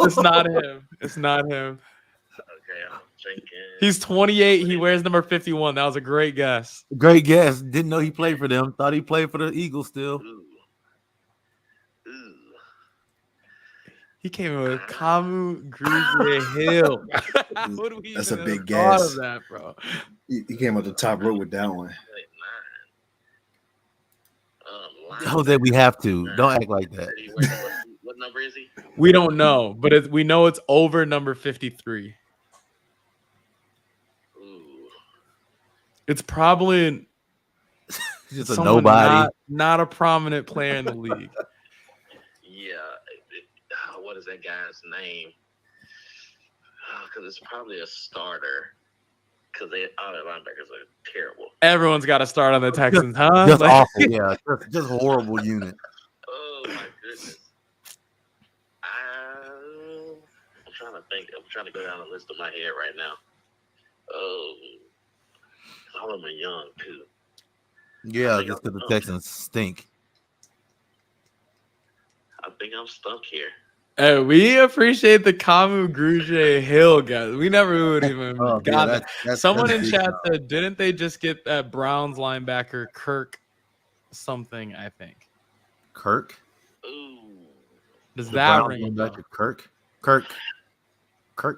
It's not him. It's not him. Okay, I'm thinking. He's 28. He wears number 51. That was a great guess. Great guess. Didn't know he played for them. Thought he played for the Eagles still. Ooh. He came in with Kamu Grugier Hill. That's a big guess. Of that, bro. He came up the top rope with that one. Jose, we have to. Don't act like that. What number is he? We don't know, but we know it's over number 53. Ooh. It's probably just a nobody. Not a prominent player in the league. Yeah. What is that guy's name? Because it's probably a starter. Because all their linebackers are terrible. Everyone's got to start on the Texans, huh? Just awful, yeah. Just horrible unit. Oh my goodness. I'm trying to think. I'm trying to go down the list in my head right now. Oh, all of them are young too. Yeah, just because the Texans stink. I think I'm stuck here. Hey, we appreciate the Kamu Grugier Hill, guys. We never would even got that. Someone in chat said, didn't they just get that Browns linebacker Kirk something, I think. Kirk? Ooh. Does that ring a bell? Kirk C? Do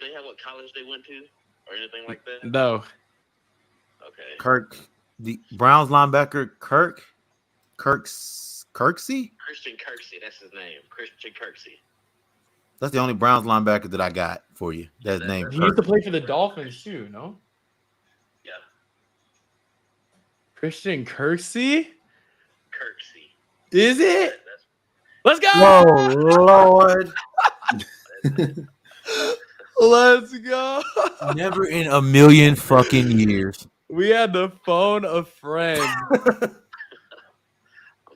they have what college they went to or anything like that? No. Okay. Kirk, the Browns linebacker Kirksey? Christian Kirksey, that's his name. Christian Kirksey. That's the only Browns linebacker that I got for you. That's his name. He used to play for the Dolphins too, no? Yeah. Christian Kirksey? Kirksey. Is it? Let's go! Oh, Lord. Let's go. Never in a million fucking years. We had to phone a friend. I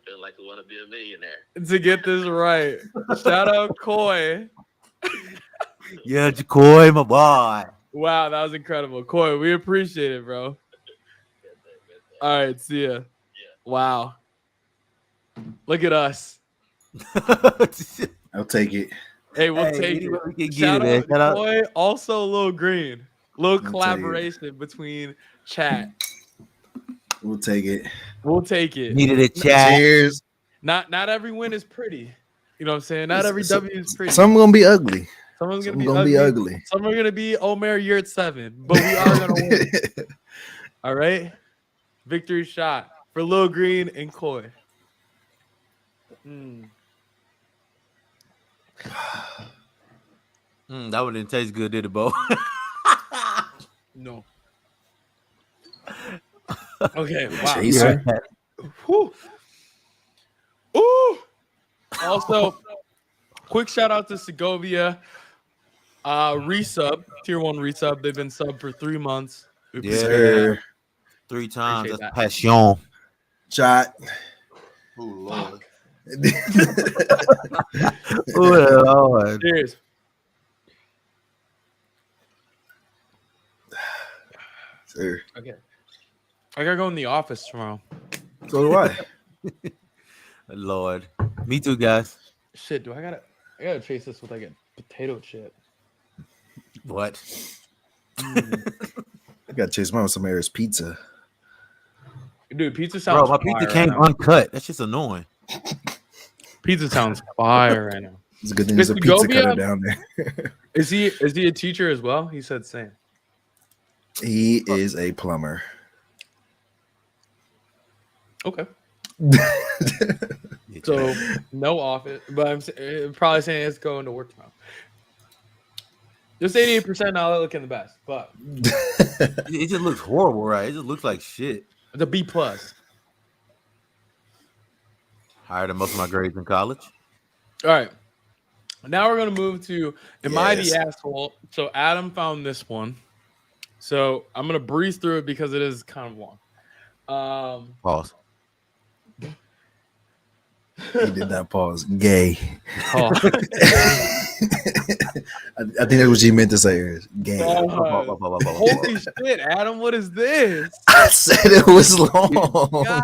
feel like we want to be a millionaire. To get this right. Shout out Coy. Yeah, Jacoy, my boy. Wow, that was incredible. Coy, we appreciate it, bro. All right, see ya. Yeah. Wow. Look at us. I'll take it. Hey, we'll take it. We can Shout get it. out Boy, also Lil Green. Little collaboration between chat. We'll take it. We'll take it. Needed a chat. Cheers. Not every win is pretty. You know what I'm saying? Not every W is pretty. Some gonna be ugly. Someone's gonna be ugly. Some are gonna be Omer Yurt 7, but we are gonna win. All right. Victory shot for Lil Green and Coy. That one didn't taste good, did it, Bo? No. Okay. Wow. Chaser. Whew. Ooh. Also, quick shout out to Segovia. Resub, tier 1 resub. They've been sub for 3 months. Yeah, Sir. 3 times. Appreciate That's passion. Shot. Oh Lord. Oh Lord. Cheers. Sir. Okay. I gotta go in the office tomorrow. So do I. Lord. Me too, guys. Shit, I gotta chase this with like a potato chip. What? I gotta chase mine with some Air's pizza. Dude, pizza sounds Bro, my pizza came uncut. That's just annoying. Pizza sounds fire right now. It's a good thing there's a pizza cutter down there. Is he a teacher as well? He said same. He is a plumber. Okay. So no office, but I'm probably saying it's going to work tomorrow. Just 88% now. Looking the best, but It just looks horrible, right? It just looks like shit. the B+. Higher than most of my grades in college. All right. Now we're gonna move to Am I the Asshole? So Adam found this one. So I'm gonna breeze through it because it is kind of long. Pause. He did not pause. Gay. Oh. I think that's what you meant to say. Is gay. Holy shit, Adam! What is this? I said it was long.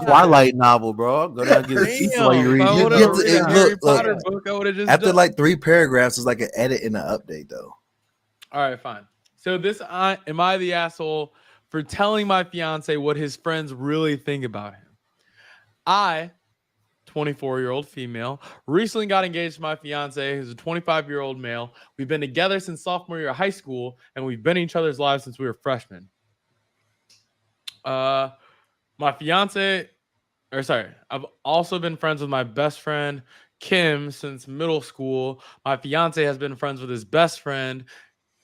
Twilight novel, bro. Go down and get a pizza while you read. If I would have read a Harry Potter book, I would have just after done. like 3 paragraphs, it's like an edit and an update, though. All right, fine. So this, am I the asshole for telling my fiance what his friends really think about him? I, 24-year-old female, recently got engaged to my fiance, who's a 25-year-old male. We've been together since sophomore year of high school, and we've been in each other's lives since we were freshmen. My fiance, I've also been friends with my best friend, Kim, since middle school. My fiance has been friends with his best friend,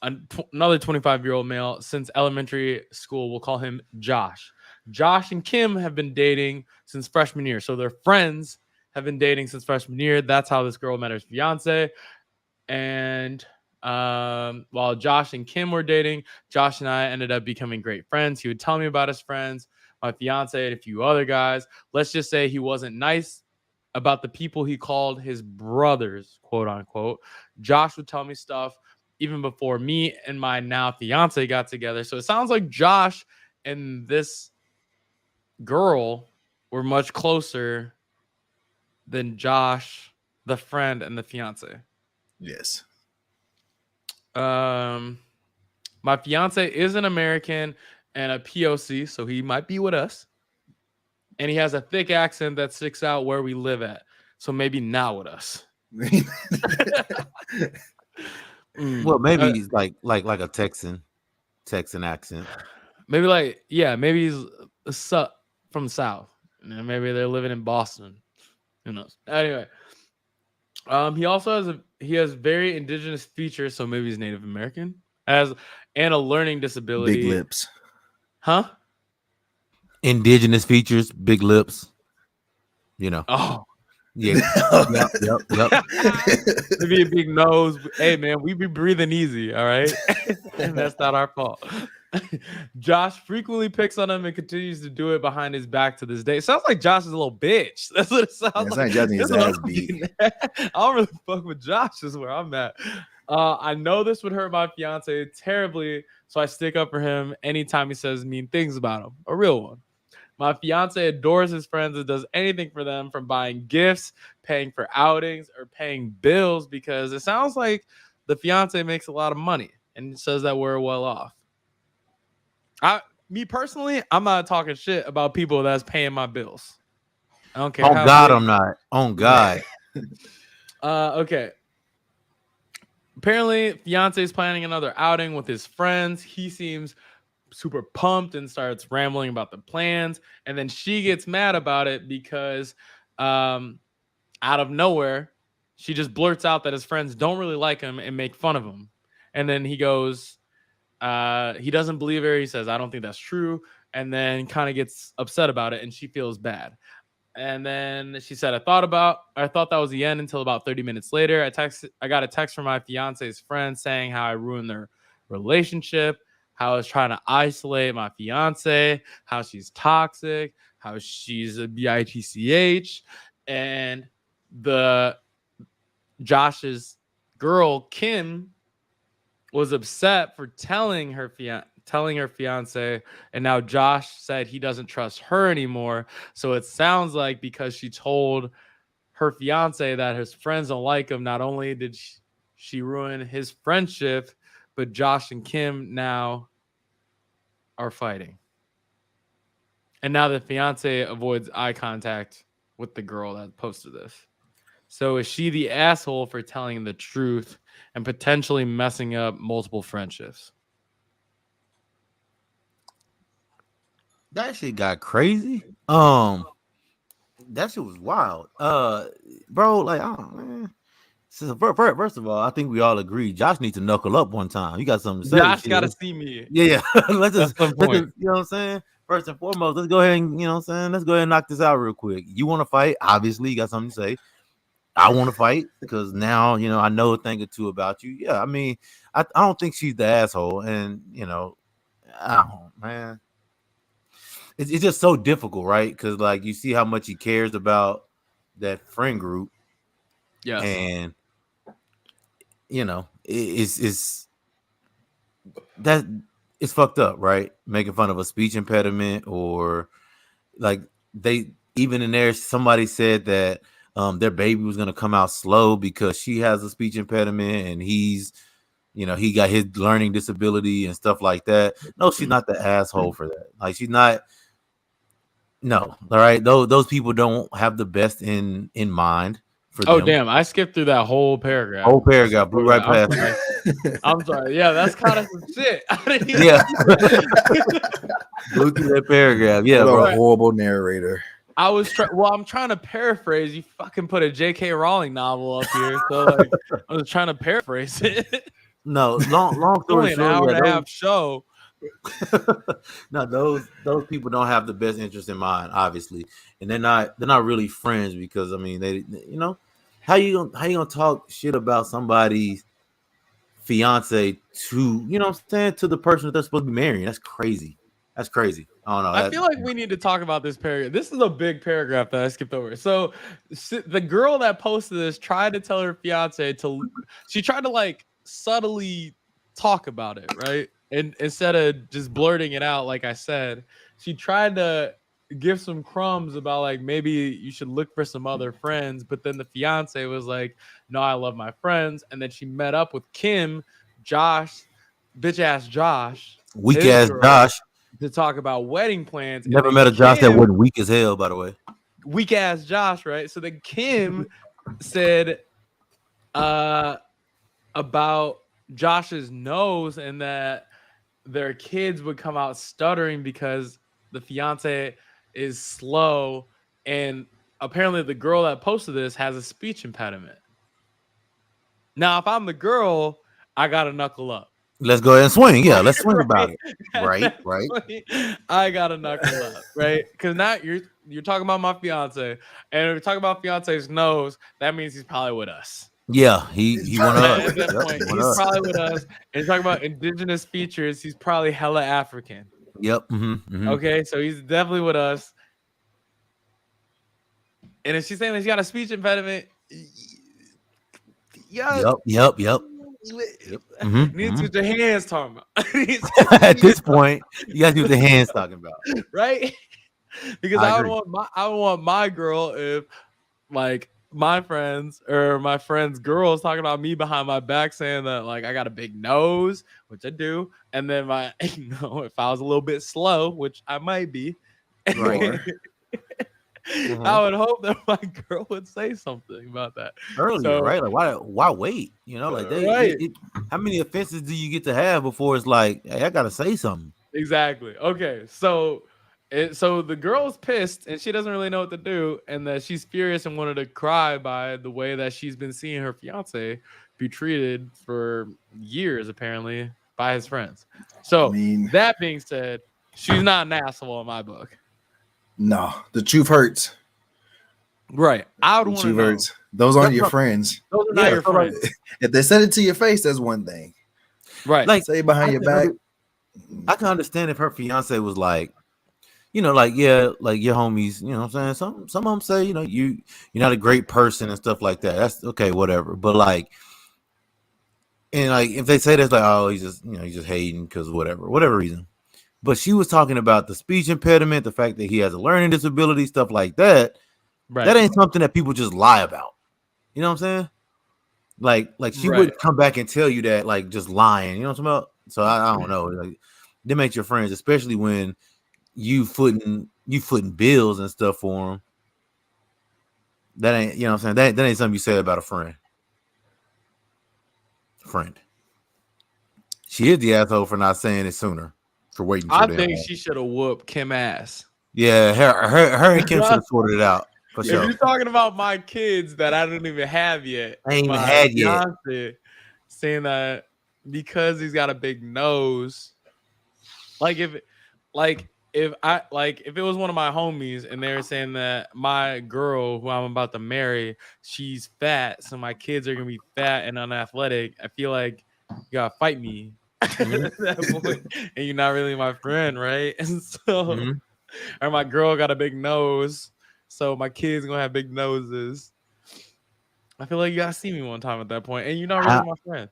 another 25-year-old male, since elementary school. We'll call him Josh. Josh and Kim have been dating since freshman year. So their friends have been dating since freshman year. That's how this girl met her fiance. And while Josh and Kim were dating, Josh and I ended up becoming great friends. He would tell me about his friends, my fiance, and a few other guys. Let's just say he wasn't nice about the people he called his brothers, quote unquote. Josh would tell me stuff even before me and my now fiance got together. So it sounds like Josh and this girl were much closer than Josh, the friend, and the fiance. Yes. My fiance is an American and a POC, so he might be with us. And he has a thick accent that sticks out where we live at. So maybe not with us. Well, maybe he's like a Texan accent. Maybe maybe he's from the South. And maybe they're living in Boston. Who knows? Anyway, he also has very indigenous features, so maybe he's Native American, and a learning disability. Big lips. Huh? Indigenous features, big lips. You know. Oh. Yeah. Yep. Maybe a big nose. Hey, man, we be breathing easy, all right? And that's not our fault. Josh frequently picks on him and continues to do it behind his back to this day. It sounds like Josh is a little bitch. That's what it sounds like. His ass beat. I don't really fuck with Josh is where I'm at. I know this would hurt my fiance terribly, so I stick up for him anytime he says mean things about him. A real one. My fiance adores his friends and does anything for them, from buying gifts, paying for outings, or paying bills, because it sounds like the fiance makes a lot of money and says that we're well off. Me personally, I'm not talking shit about people that's paying my bills. I don't care. On God, I'm not. On God. Okay. Apparently, fiance is planning another outing with his friends. He seems super pumped and starts rambling about the plans. And then she gets mad about it because out of nowhere, she just blurts out that his friends don't really like him and make fun of him. And then he goes, he doesn't believe her. He says, I don't think that's true. And then kind of gets upset about it, and she feels bad. And then she said, I thought that was the end until about 30 minutes later. I got a text from my fiance's friend saying how I ruined their relationship, how I was trying to isolate my fiance, how she's toxic, how she's a bitch. And Josh's girl, Kim, was upset for telling her fiance, and now Josh said he doesn't trust her anymore. So it sounds like because she told her fiance that his friends don't like him, not only did she ruin his friendship, but Josh and Kim now are fighting. And now the fiance avoids eye contact with the girl that posted this. So is she the asshole for telling the truth and potentially messing up multiple friendships? That shit got crazy. That shit was wild. Bro, like, oh man. So first of all, I think we all agree Josh needs to knuckle up one time. You got something to say? Josh got to see me. Yeah. let's just, you know what I'm saying? First and foremost, let's go ahead and, you know what I'm saying? Let's go ahead and knock this out real quick. You want to fight? Obviously, you got something to say. I want to fight because now, you know, I know a thing or two about you. Yeah, I mean, I don't think she's the asshole. And, you know, man. It's just so difficult, right? Because, like, you see how much he cares about that friend group. Yeah. And, you know, it's fucked up, right? Making fun of a speech impediment, or like even in there, somebody said that their baby was going to come out slow because she has a speech impediment and he's, you know, he got his learning disability and stuff like that. No, she's not the asshole for that. Like, she's not. No, all right. Those people don't have the best in mind for them. Oh, damn. I skipped through that whole paragraph. Blew right past it. I'm sorry. Yeah, that's kind of some shit. Yeah. Blew through that paragraph. Yeah, what a horrible narrator. I'm trying to paraphrase. You fucking put a J.K. Rowling novel up here. So, like, I was trying to paraphrase it. No, long story short. An hour and a half show. No, those people don't have the best interest in mind, obviously, and they're not really friends because, I mean, they, you know, how you gonna talk shit about somebody's fiance to, you know what I'm saying, to the person that they're supposed to be marrying? That's crazy. I don't know. I feel like we need to talk about this paragraph. This is a big paragraph that I skipped over. So the girl that posted this tried to tell her fiance she tried to, like, subtly talk about it, right? And instead of just blurting it out, like I said, she tried to give some crumbs about, like, maybe you should look for some other friends. But then the fiance was like, no, I love my friends. And then she met up with Kim, Josh, bitch ass Josh, weak ass Josh, to talk about wedding plans. Never met a Josh that wasn't weak as hell, by the way. Weak ass Josh, right? So then Kim said about Josh's nose, and that their kids would come out stuttering because the fiance is slow, and apparently the girl that posted this has a speech impediment. Now, if I'm the girl, I gotta knuckle up. Let's go ahead and swing. Yeah, let's swing about it. Right. I gotta knuckle up, right? Because now you're talking about my fiance, and if you're talking about fiance's nose, that means he's probably with us. Yeah, he won us. At that point, he's probably with us. And talking about indigenous features, he's probably hella African. Yep. Mm-hmm. Okay, so he's definitely with us. And if she's saying that he's got a speech impediment, Yep. Mm-hmm. Needs to use your hands talking about. At this point, you gotta use the hands talking about. Right? Because I would want my girl if like my friends or my friends' girls talking about me behind my back saying that like I got a big nose, which I do, and then if I was a little bit slow, which I might be, Right. I would hope that my girl would say something about that earlier, right? Like why wait? You know, like how many offenses do you get to have before it's like, hey, I gotta say something? Exactly. Okay, so the girl's pissed and she doesn't really know what to do, and that she's furious and wanted to cry by the way that she's been seeing her fiance be treated for years, apparently, by his friends. So that being said, she's not an asshole in my book. No, the truth hurts. Right. I would want to know. Hurts. Those aren't your friends. Those are not your friends. If they said it to your face, that's one thing. Right. Like say behind your back. I can understand if her fiance was like, like your homies, you know what I'm saying? Some of them say, you're not a great person and stuff like that. That's okay, whatever. But like, and like if they say that's like, oh, he's just hating because whatever reason. But she was talking about the speech impediment, the fact that he has a learning disability, stuff like that. Right. That ain't something that people just lie about. You know what I'm saying? Like she wouldn't come back and tell you that, like just lying. You know what I'm talking about? So I don't know. Like they make your friends, especially when you footing bills and stuff for them. That ain't, you know what I'm saying? That ain't something you say about a friend. She is the asshole for not saying it sooner. For waiting. I think she should have whooped Kim ass. Yeah, her and Kim should have sorted it out. For sure. If you're talking about my kids that I don't even have yet, I ain't even had yet. Saying that because he's got a big nose, if it was one of my homies and they were saying that my girl who I'm about to marry, she's fat, so my kids are gonna be fat and unathletic, I feel like you gotta fight me. At that point, and you're not really my friend, right? And so, or my girl got a big nose, so my kids gonna have big noses. I feel like you gotta see me one time at that point, and you're not really my friend.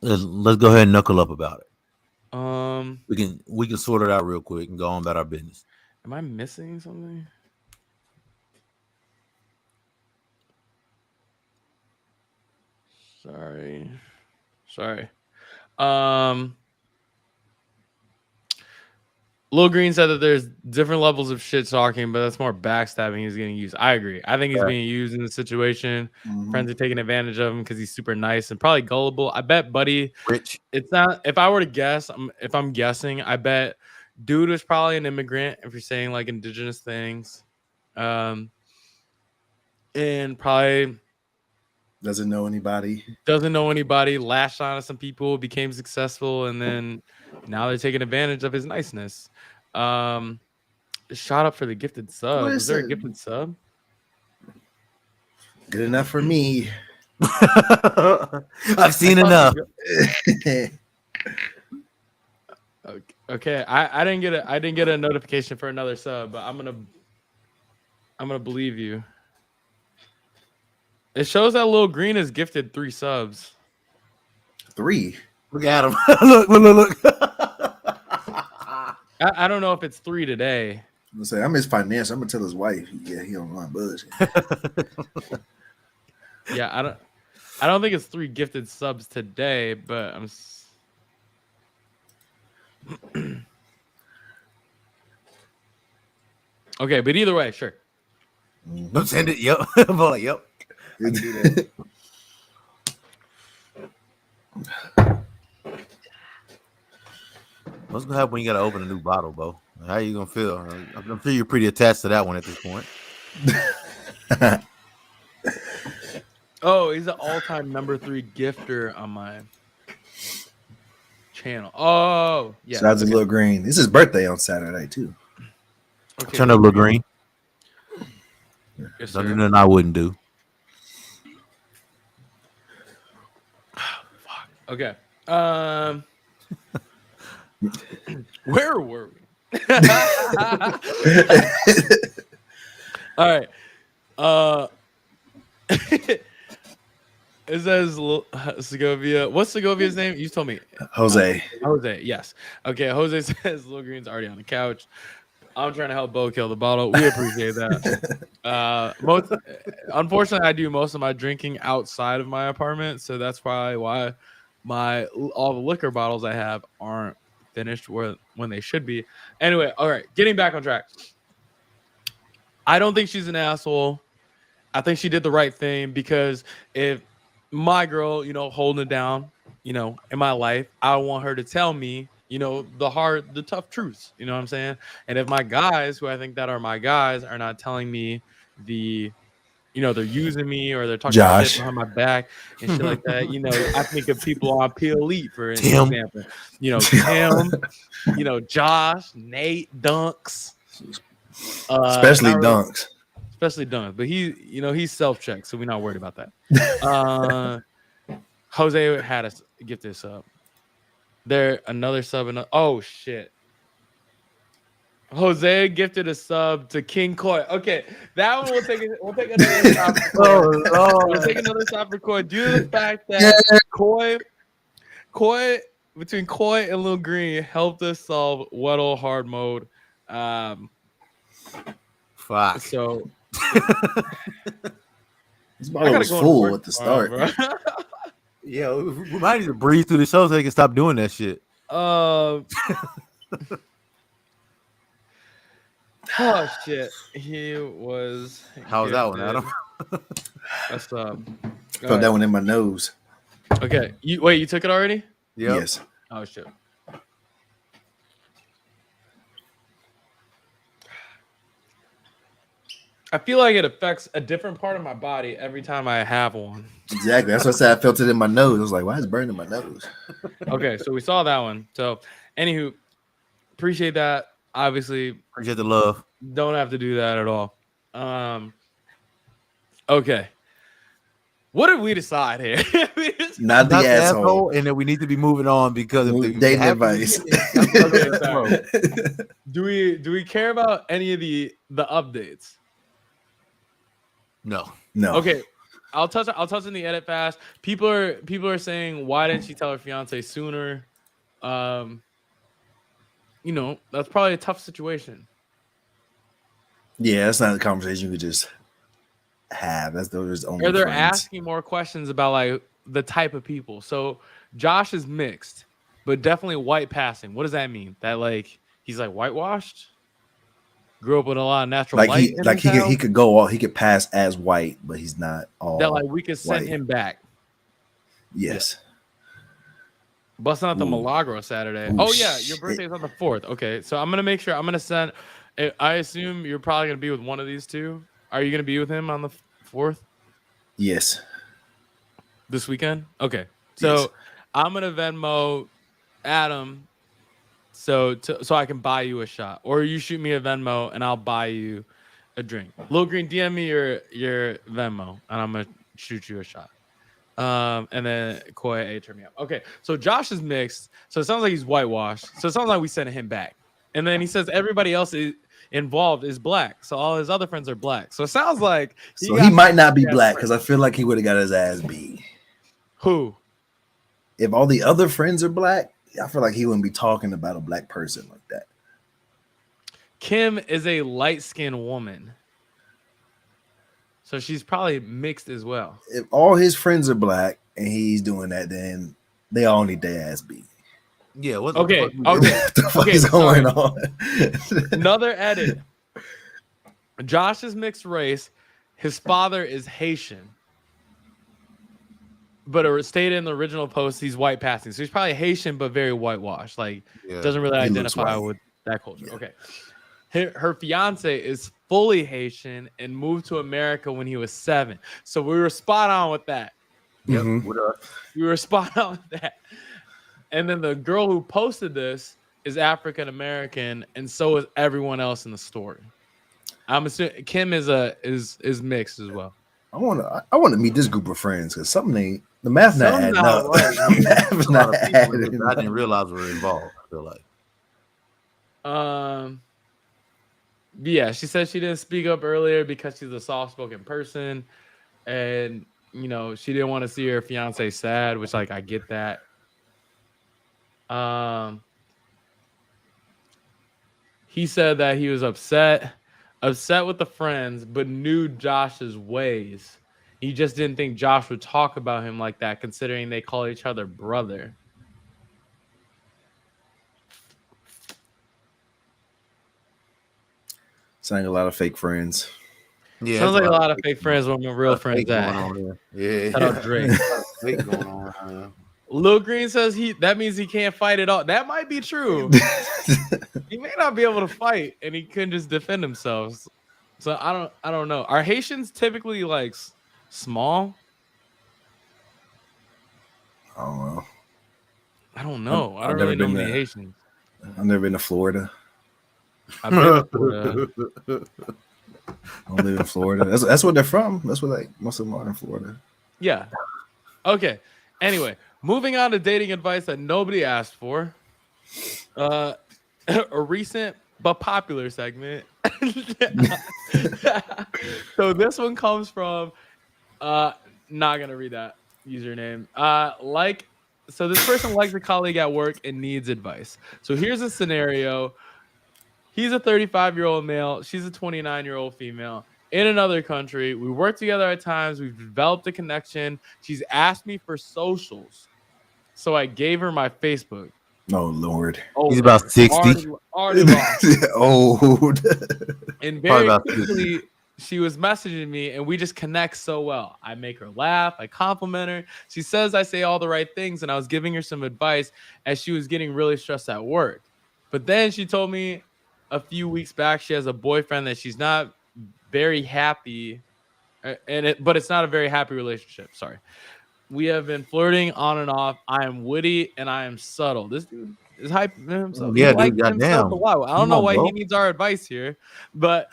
Let's go ahead and knuckle up about it. We can sort it out real quick and go on about our business. Am I missing something? Sorry. Lil Green said that there's different levels of shit talking, but that's more backstabbing he's getting used. I agree. I think he's being used in the situation. Friends are taking advantage of him because he's super nice and probably gullible. I bet Buddy rich. It's not. If I were to guess, if I'm guessing, I bet dude was probably an immigrant. If you're saying like indigenous things, and probably doesn't know anybody, lashed on to some people, became successful, and then now they're taking advantage of his niceness. Shot up for the gifted sub. Was there a gifted sub? Good enough for me. I've seen enough. Okay. I didn't get a notification for another sub, but I'm gonna believe you. It shows that Lil Green is gifted 3 subs. 3. Look at him. Look. I don't know if it's 3 today. I'm his financial. I'm gonna tell his wife. Yeah, he don't want budget. Yeah, I don't think it's 3 gifted subs today, but I'm. Okay, but either way, sure. Don't send it. Yep. Boy, yep. I can do that. What's gonna happen when you gotta open a new bottle, Bo? How are you gonna feel? I'm sure you're pretty attached to that one at this point. Oh, he's an all-time number 3 gifter on my channel. Oh, yeah. Shout out to Lil Green. It's his birthday on Saturday too. Okay. Turn up Lil Green. Yes, Something that I wouldn't do. Fuck. Okay. Where were we? All right. It says Segovia. What's Segovia's name? You told me. Jose. Jose, yes. Okay, Jose says Lil Green's already on the couch. I'm trying to help Bo kill the bottle. We appreciate that. Unfortunately, I do most of my drinking outside of my apartment, so that's probably why all the liquor bottles I have aren't finished when they should be. Anyway, all right, getting back on track. I don't think she's an asshole. I think she did the right thing, because if my girl, holding it down, in my life, I want her to tell me, the tough truths, you know what I'm saying? And if my guys, who I think that are my guys, are not telling me they're using me, or they're talking shit behind my back and shit like that, I think of people on Poeltl, for example, Tim, Josh, Nate, Dunks, especially Dunks. Especially Dunks, but he's self-checked, so we're not worried about that. Jose had us get this up. There, another sub. Oh shit! Jose gifted a sub to King Koi. Okay, that one we'll take another stop for Koi. We'll take another stop for Koi due to the fact that Koi between Koi and Lil Green helped us solve Weddle hard mode. Fuck. So this bottle was full at the start. Yeah, we might need to breathe through the show so they can stop doing that shit. Oh shit! He was. How's that one, Adam? That's felt that one in my nose. Okay, you took it already? Yep. Yes. Oh shit! I feel like it affects a different part of my body every time I have one. Exactly. That's what I said. I felt it in my nose. I was like, why is it burning my nose? Okay, so we saw that one. So, anywho, appreciate that. Obviously, appreciate the love. Don't have to do that at all. Okay. What did we decide here? Not the asshole. And then we need to be moving on because of the dating advice. Do we care about any of the updates? No. Okay, I'll touch on the edit fast. People are saying, why didn't she tell her fiance sooner? That's probably a tough situation. Yeah, that's not a conversation you could just have. Those only. Or they're friends. asking more questions about like the type of people. So Josh is mixed, but definitely white passing. What does that mean? That like he's like whitewashed? Grew up with a lot of natural light. He could go all, he could pass as white, but he's not all. That like we could send him back. Yes. Yeah. Busting out the Milagro Saturday. Oh yeah, your birthday is on the 4th. Okay, so I'm gonna make sure I'm gonna send. I assume you're probably gonna be with one of these two. Are you gonna be with him on the 4th? Yes. This weekend. Okay, so yes. I'm gonna Venmo Adam. So I can buy you a shot, or you shoot me a Venmo and I'll buy you a drink. Lil Green, DM me your Venmo and I'm gonna shoot you a shot. And then Koi, turn me up. Okay, so Josh is mixed, so it sounds like he's whitewashed. So it sounds like we sent him back. And then he says everybody else involved is black, so all his other friends are black. So it sounds like he might not be black because I feel like he would have got his ass beat. Who? If all the other friends are black, I feel like he wouldn't be talking about a black person like that. Kim is a light-skinned woman, so she's probably mixed as well. If all his friends are black and he's doing that, then they all need their ass beat. Yeah. What the fuck is going on? Another edit. Josh is mixed race. His father is Haitian. But it stated in the original post he's white passing. So he's probably Haitian, but very whitewashed. Like, doesn't really identify with that culture. Yeah. Okay. Her fiance is fully Haitian and moved to America when he was 7. So we were spot on with that. Yep. We were spot on with that. And then the girl who posted this is African American, and so is everyone else in the story. I'm assuming Kim is mixed as well. I want to meet this group of friends because the math not adding up. Math not adding I didn't realize we were involved. I feel like. Yeah, she said she didn't speak up earlier because she's a soft-spoken person, and she didn't want to see her fiance sad, which like I get that. he said that he was upset with the friends, but knew Josh's ways. He just didn't think Josh would talk about him like that, considering they call each other brother. Sounding a lot of fake friends. Yeah, sounds like a lot of fake friends when we're real friends at. Yeah. Shout out Drake. Fake going on. Lil Green says that means he can't fight at all. That might be true. He may not be able to fight, and he couldn't just defend himself. So I don't know. Are Haitians typically like small? I don't know. I don't know. I don't really know many Haitians. I've never been to Florida. I've been to Florida. I don't live in Florida. That's where they're from. That's where like most of them are in Florida. Yeah. Okay. Anyway, moving on to dating advice that nobody asked for. A recent but popular segment. So this one comes from not gonna read that username. So this person likes a colleague at work and needs advice. So here's a scenario. He's a 35-year-old male. She's a 29-year-old female in another country. We work together at times. We've developed a connection. She's asked me for socials. So I gave her my Facebook. Oh, Lord. He's about 60. Already lost. Old. And very quickly, she was messaging me, and we just connect so well. I make her laugh. I compliment her. She says I say all the right things, and I was giving her some advice as she was getting really stressed at work. But then she told me a few weeks back she has a boyfriend that she's not very happy, but it's not a very happy relationship. Sorry. We have been flirting on and off. I am witty and I am subtle. This dude is hyping himself. Yeah, dude, goddamn. I don't know why he needs our advice here, but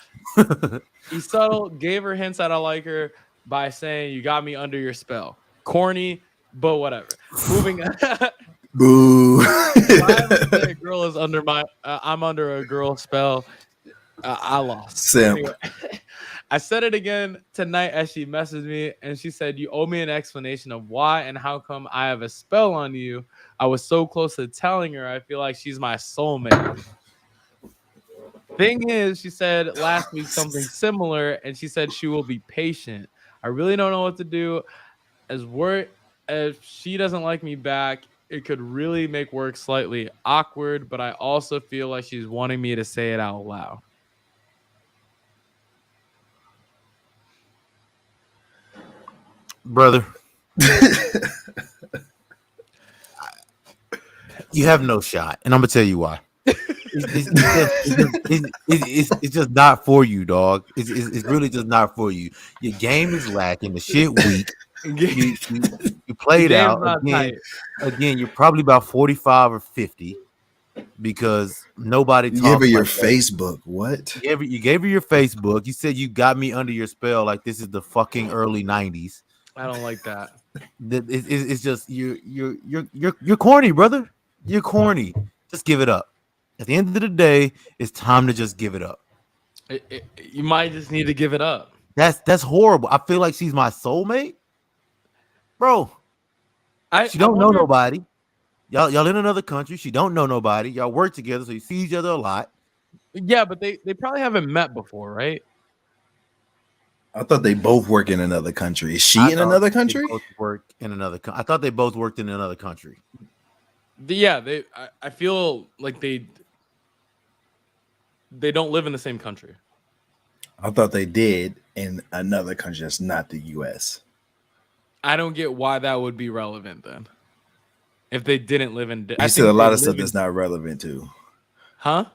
he's subtle. Gave her hints that I like her by saying, "You got me under your spell." Corny, but whatever. Moving on. Boo. A girl is under I'm under a girl spell. I lost. Simp. Anyway, I said it again tonight as she messaged me, and she said, "You owe me an explanation of why and how come I have a spell on you." I was so close to telling her I feel like she's my soulmate. Thing is, she said last week something similar, and she said she will be patient. I really don't know what to do. If she doesn't like me back, it could really make work slightly awkward, but I also feel like she's wanting me to say it out loud. Brother, you have no shot, and I'm gonna tell you why. It's just not for you, dog. It's really just not for you. Your game is lacking. The shit weak. You played out again. You're probably about 45 or 50 because nobody. You gave her your Facebook. What? You gave her your Facebook. You said you got me under your spell. Like this is the fucking early 90s. I don't like that. It's just you're corny, brother. You're corny. Just give it up. At the end of the day, it's time to just give it up. You might just need to give it up. That's horrible. I feel like she's my soulmate, bro. She don't know nobody. Y'all in another country. She don't know nobody. Y'all work together, so you see each other a lot. Yeah, but they probably haven't met before, right? I thought they both work in another country. Is she in another country? Both work in another. I thought they both worked in another country. Yeah, I feel like they don't live in the same country. I thought they did in another country that's not the U.S. I don't get why that would be relevant then. If they didn't live in, you said a lot of stuff that's not relevant too. Huh?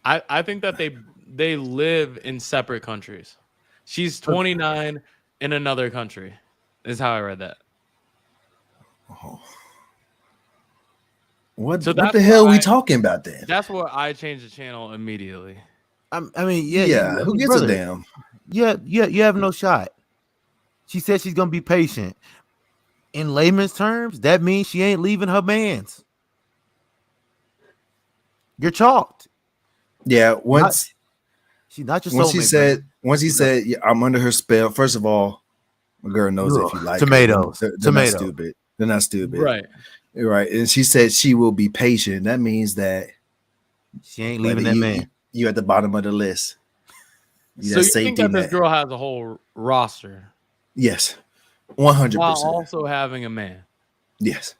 I think that they live in separate countries. She's 29 in another country. Is how I read that. Oh. What the hell are we talking about then? That's why I changed the channel immediately. I mean, who gives a damn? Yeah, you have no shot. She said she's gonna be patient. In layman's terms, that means she ain't leaving her mans. You're chalked. Yeah, she's not your soulmate. Once he said, yeah, I'm under her spell. First of all, my girl knows if you like tomatoes. They're not stupid. They're not stupid. Right. Right. And she said she will be patient. That means that she ain't leaving that man. You at the bottom of the list. So you think that this girl has a whole roster? Yes. 100%. While also having a man. Yes.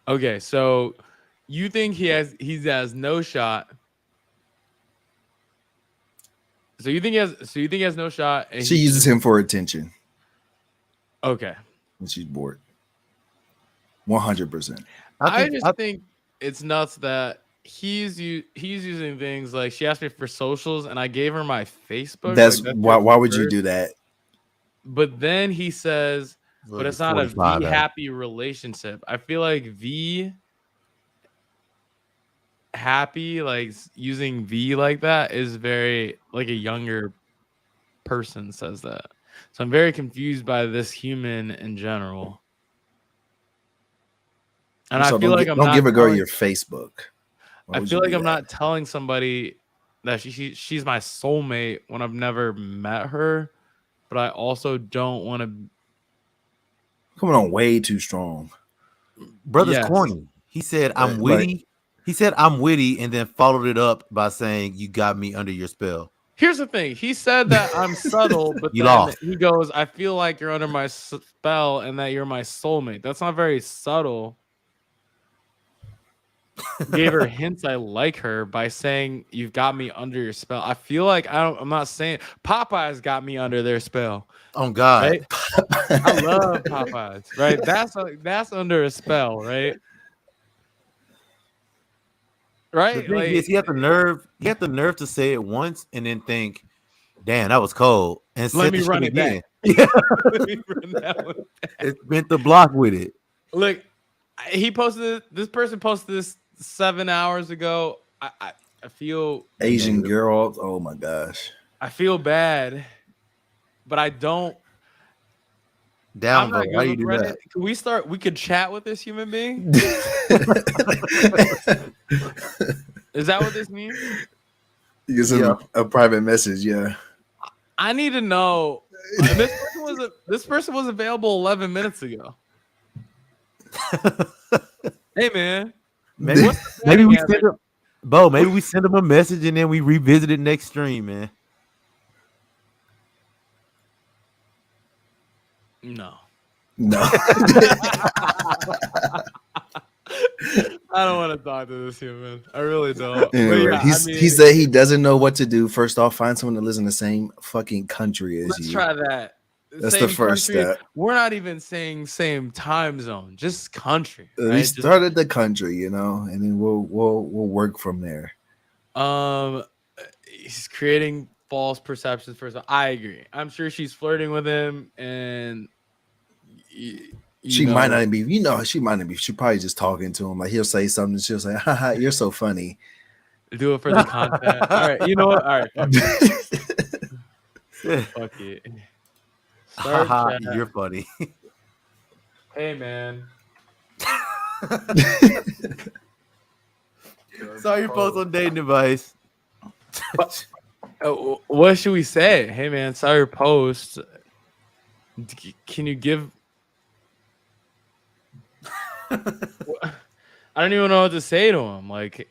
Okay, so you think he has no shot. So you think he has no shot, and she uses him for attention. Okay. When she's bored. 100%. I just think it's nuts that he's using things like she asked me for socials and I gave her my Facebook. That's why would you do that? But then he says, but it's not a V happy relationship. I feel like V happy, like using V like that is very like a younger person says that. So I'm very confused by this human in general. And so I feel like I'm not don't give a girl your Facebook. I feel like I'm not telling somebody that she's my soulmate when I've never met her, but I also don't want to. Coming on way too strong. Brother's corny. He said, I'm witty. He said, I'm witty, and then followed it up by saying, you got me under your spell. Here's the thing. He said that I'm subtle, but then he goes, I feel like you're under my spell and that you're my soulmate. That's not very subtle. Gave her hints I like her by saying you've got me under your spell. I feel like I'm not saying Popeyes got me under their spell. Oh God. Right? I love Popeyes, right? That's under a spell, right? Right? The thing is, he had the nerve to say it once and then think, damn, that was cold. And let me run it again. back. Yeah. Let me run that one back. It bent the block with it. Look, this person posted this 7 hours ago. I feel Asian girl. Oh my gosh. I feel bad, but I don't. Down, bro. Why you do that? Can we could chat with this human being? Is that what this means? You get some a private message, yeah. I need to know. This person was available 11 minutes ago. Hey man, maybe we send him, Bo. Maybe we send him a message and then we revisit it next stream, man. No. I don't want to talk to this human. I really don't. Anyway, he said he doesn't know what to do. First off, find someone that lives in the same fucking country as you. Let's try that. That's the first step. We're not even saying same time zone, just country. Right? We started the country, and then we'll work from there. He's creating false perceptions. First of all, I agree. I'm sure she's flirting with him, and she might not be. She might not be. She's probably just talking to him. Like he'll say something, she'll say, "Haha, you're so funny." Do it for the content. All right, you know what? All right, fuck it. Haha, you're funny. Hey man. Saw your post on dating advice. What should we say? Hey man, saw your post. Can you give? I don't even know what to say to him. Like,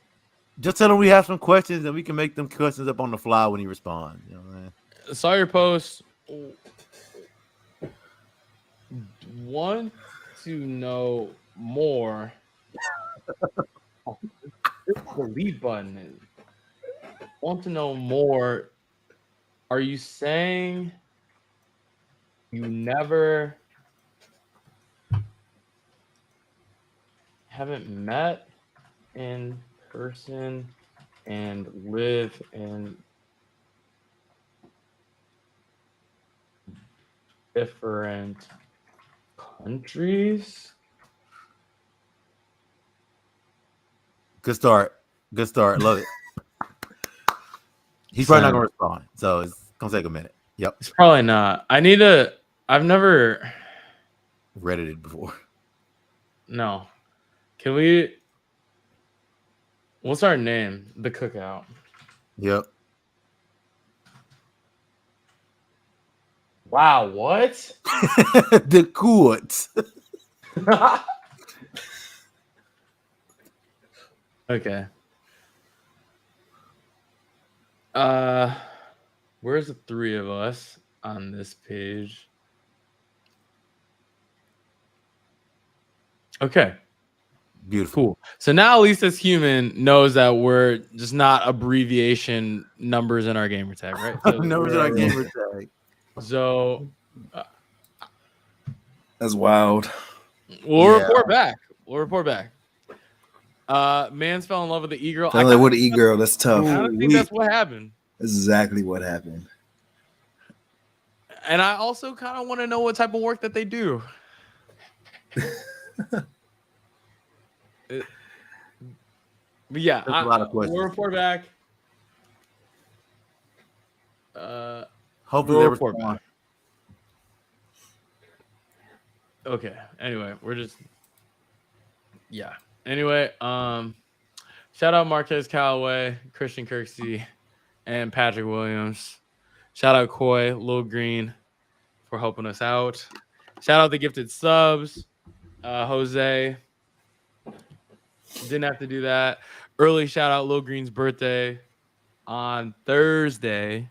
just tell him we have some questions and we can make them questions up on the fly when he responds. You know what I mean? Saw your post. Want to know more? The lead button is. Want to know more? Are you saying you never haven't met in person and live in different countries? Good start. Love it. He's probably not gonna respond, so it's gonna take a minute. Yep. It's probably not. I've never Reddit it before. No. What's our name? The Cookout. Yep. Wow, what? The court. Okay. Where's the three of us on this page? Okay. Beautiful. Cool. So now at least this human knows that we're just not abbreviation numbers in our gamer tag, right? So numbers in our gamer tag. So that's wild. We'll report back. Mans fell in love with the e-girl. Fell in love with the e-girl. That's tough. I don't think that's what happened. That's exactly what happened. And I also kind of want to know what type of work that they do. But yeah, a lot of questions. We'll report back. Hopefully we'll they report respond. back. Okay. Anyway, we're just Anyway, shout out Marquez Callaway, Christian Kirksey, and Patrick Williams. Shout out Coy, Lil Green for helping us out. Shout out the gifted subs. Jose. Didn't have to do that. Early shout out Lil Green's birthday on Thursday,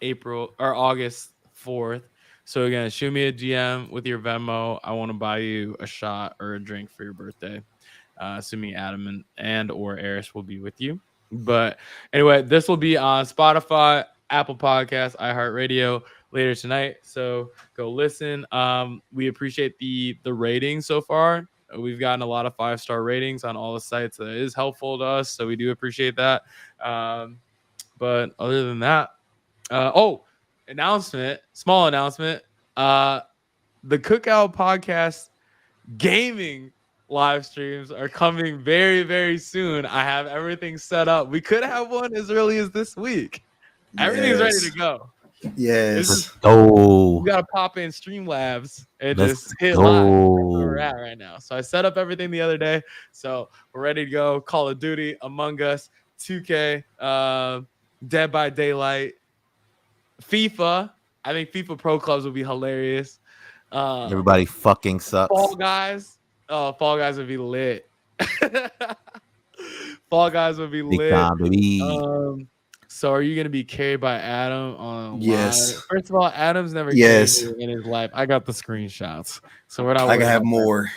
August 4th. So again, shoot me a DM with your Venmo. I want to buy you a shot or a drink for your birthday. Assuming Adam and or Eris will be with you. But anyway, this will be on Spotify, Apple Podcasts, iHeartRadio later tonight. So go listen. We appreciate the ratings so far. We've gotten a lot of 5-star ratings on all the sites. That is helpful to us, so we do appreciate that. But other than that, small announcement. The Cookout Podcast gaming live streams are coming very, very soon. I have everything set up. We could have one as early as this week. Yes. Everything's ready to go. Yes. We gotta pop in Streamlabs and just hit live. That's where we're at right now. So I set up everything the other day. So we're ready to go. Call of Duty, Among Us, 2K, Dead by Daylight, FIFA. I think FIFA Pro Clubs will be hilarious. Everybody fucking sucks. Fall Guys. Oh, Fall Guys would be lit. Fall Guys would be lit. Time, baby. So are you going to be carried by Adam on Yes. live? First of all, Adam's never carried in his life. I got the screenshots. So we're not. I can have more.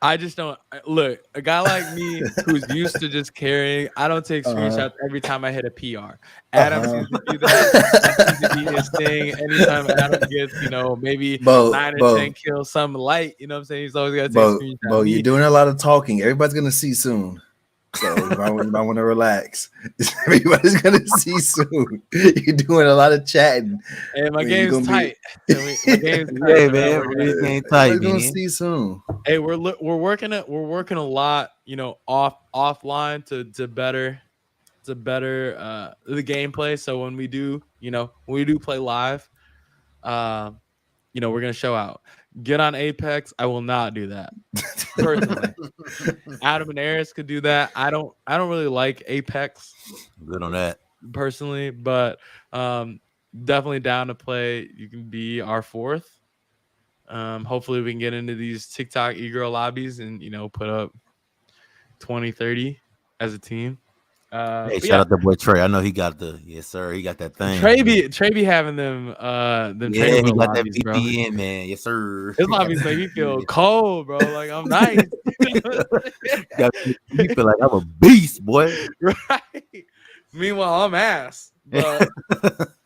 I just don't look a guy like me who's used to just carrying. I don't take screenshots every time I hit a PR. Adam seems to do that. That seems to be his thing. Anytime Adam gets, maybe 9 or 10 kills, something light. You know what I'm saying? He's always got to take screenshots. Bo, you're doing a lot of talking. Everybody's gonna see soon. So if I want to relax, everybody's gonna see soon. You're doing a lot of chatting. Hey, my game's tight. My game's tight. Hey man, we're game tight. We're gonna see soon. Hey, we're working a lot, offline to better the gameplay. So when we do play live, we're gonna show out. Get on Apex. I will not do that. Personally. Adam and Eris could do that. I don't really like Apex. Good on that. Personally, but definitely down to play. You can be our fourth. Hopefully we can get into these TikTok e-girl lobbies and put up 20, 30 as a team. Hey, shout out to boy Trey. I know he got he got that thing. Trey be having them he got that VPN, man. Yes, sir. His lobbies make me feel cold, bro. Like I'm nice. You feel like I'm a beast, boy. Right. Meanwhile, I'm ass, but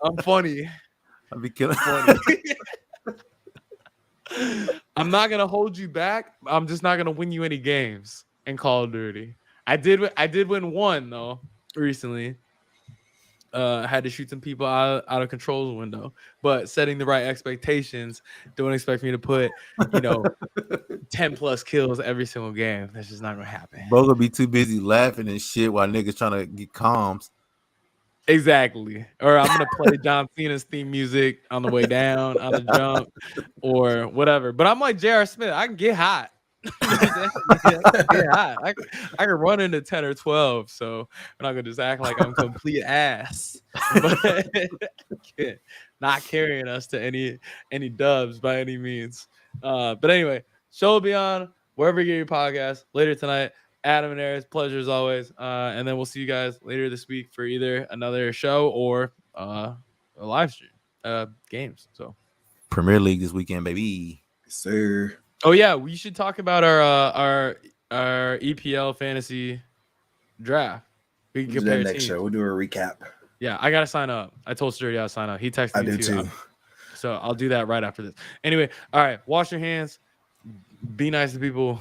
I'm funny. I'll be killing. I'm not gonna hold you back. I'm just not gonna win you any games in Call of Duty. I did win one though recently. I had to shoot some people out of control window, but setting the right expectations. Don't expect me to put 10 plus kills every single game. That's just not gonna happen. Bro gonna be too busy laughing and shit while niggas trying to get comms. Exactly. Or I'm gonna play John Cena's theme music on the way down, on the jump, or whatever. But I'm like J.R. Smith. I can get hot. I can run into 10 or 12, so I'm not gonna just act like I'm complete ass. But not carrying us to any dubs by any means. But anyway, show will be on wherever you get your podcast later tonight. Adam and Aries, pleasure as always. And then we'll see you guys later this week for either another show or a live stream games. So Premier League this weekend, baby. Yes, sir. Oh yeah, we should talk about our EPL fantasy draft. We can We'll do compare that next teams. show. We'll do a recap. Yeah, I gotta sign up. I told Sturdy I gotta sign up. He texted I me do too. So I'll do that right after this. Anyway, all right. Wash your hands. Be nice to people.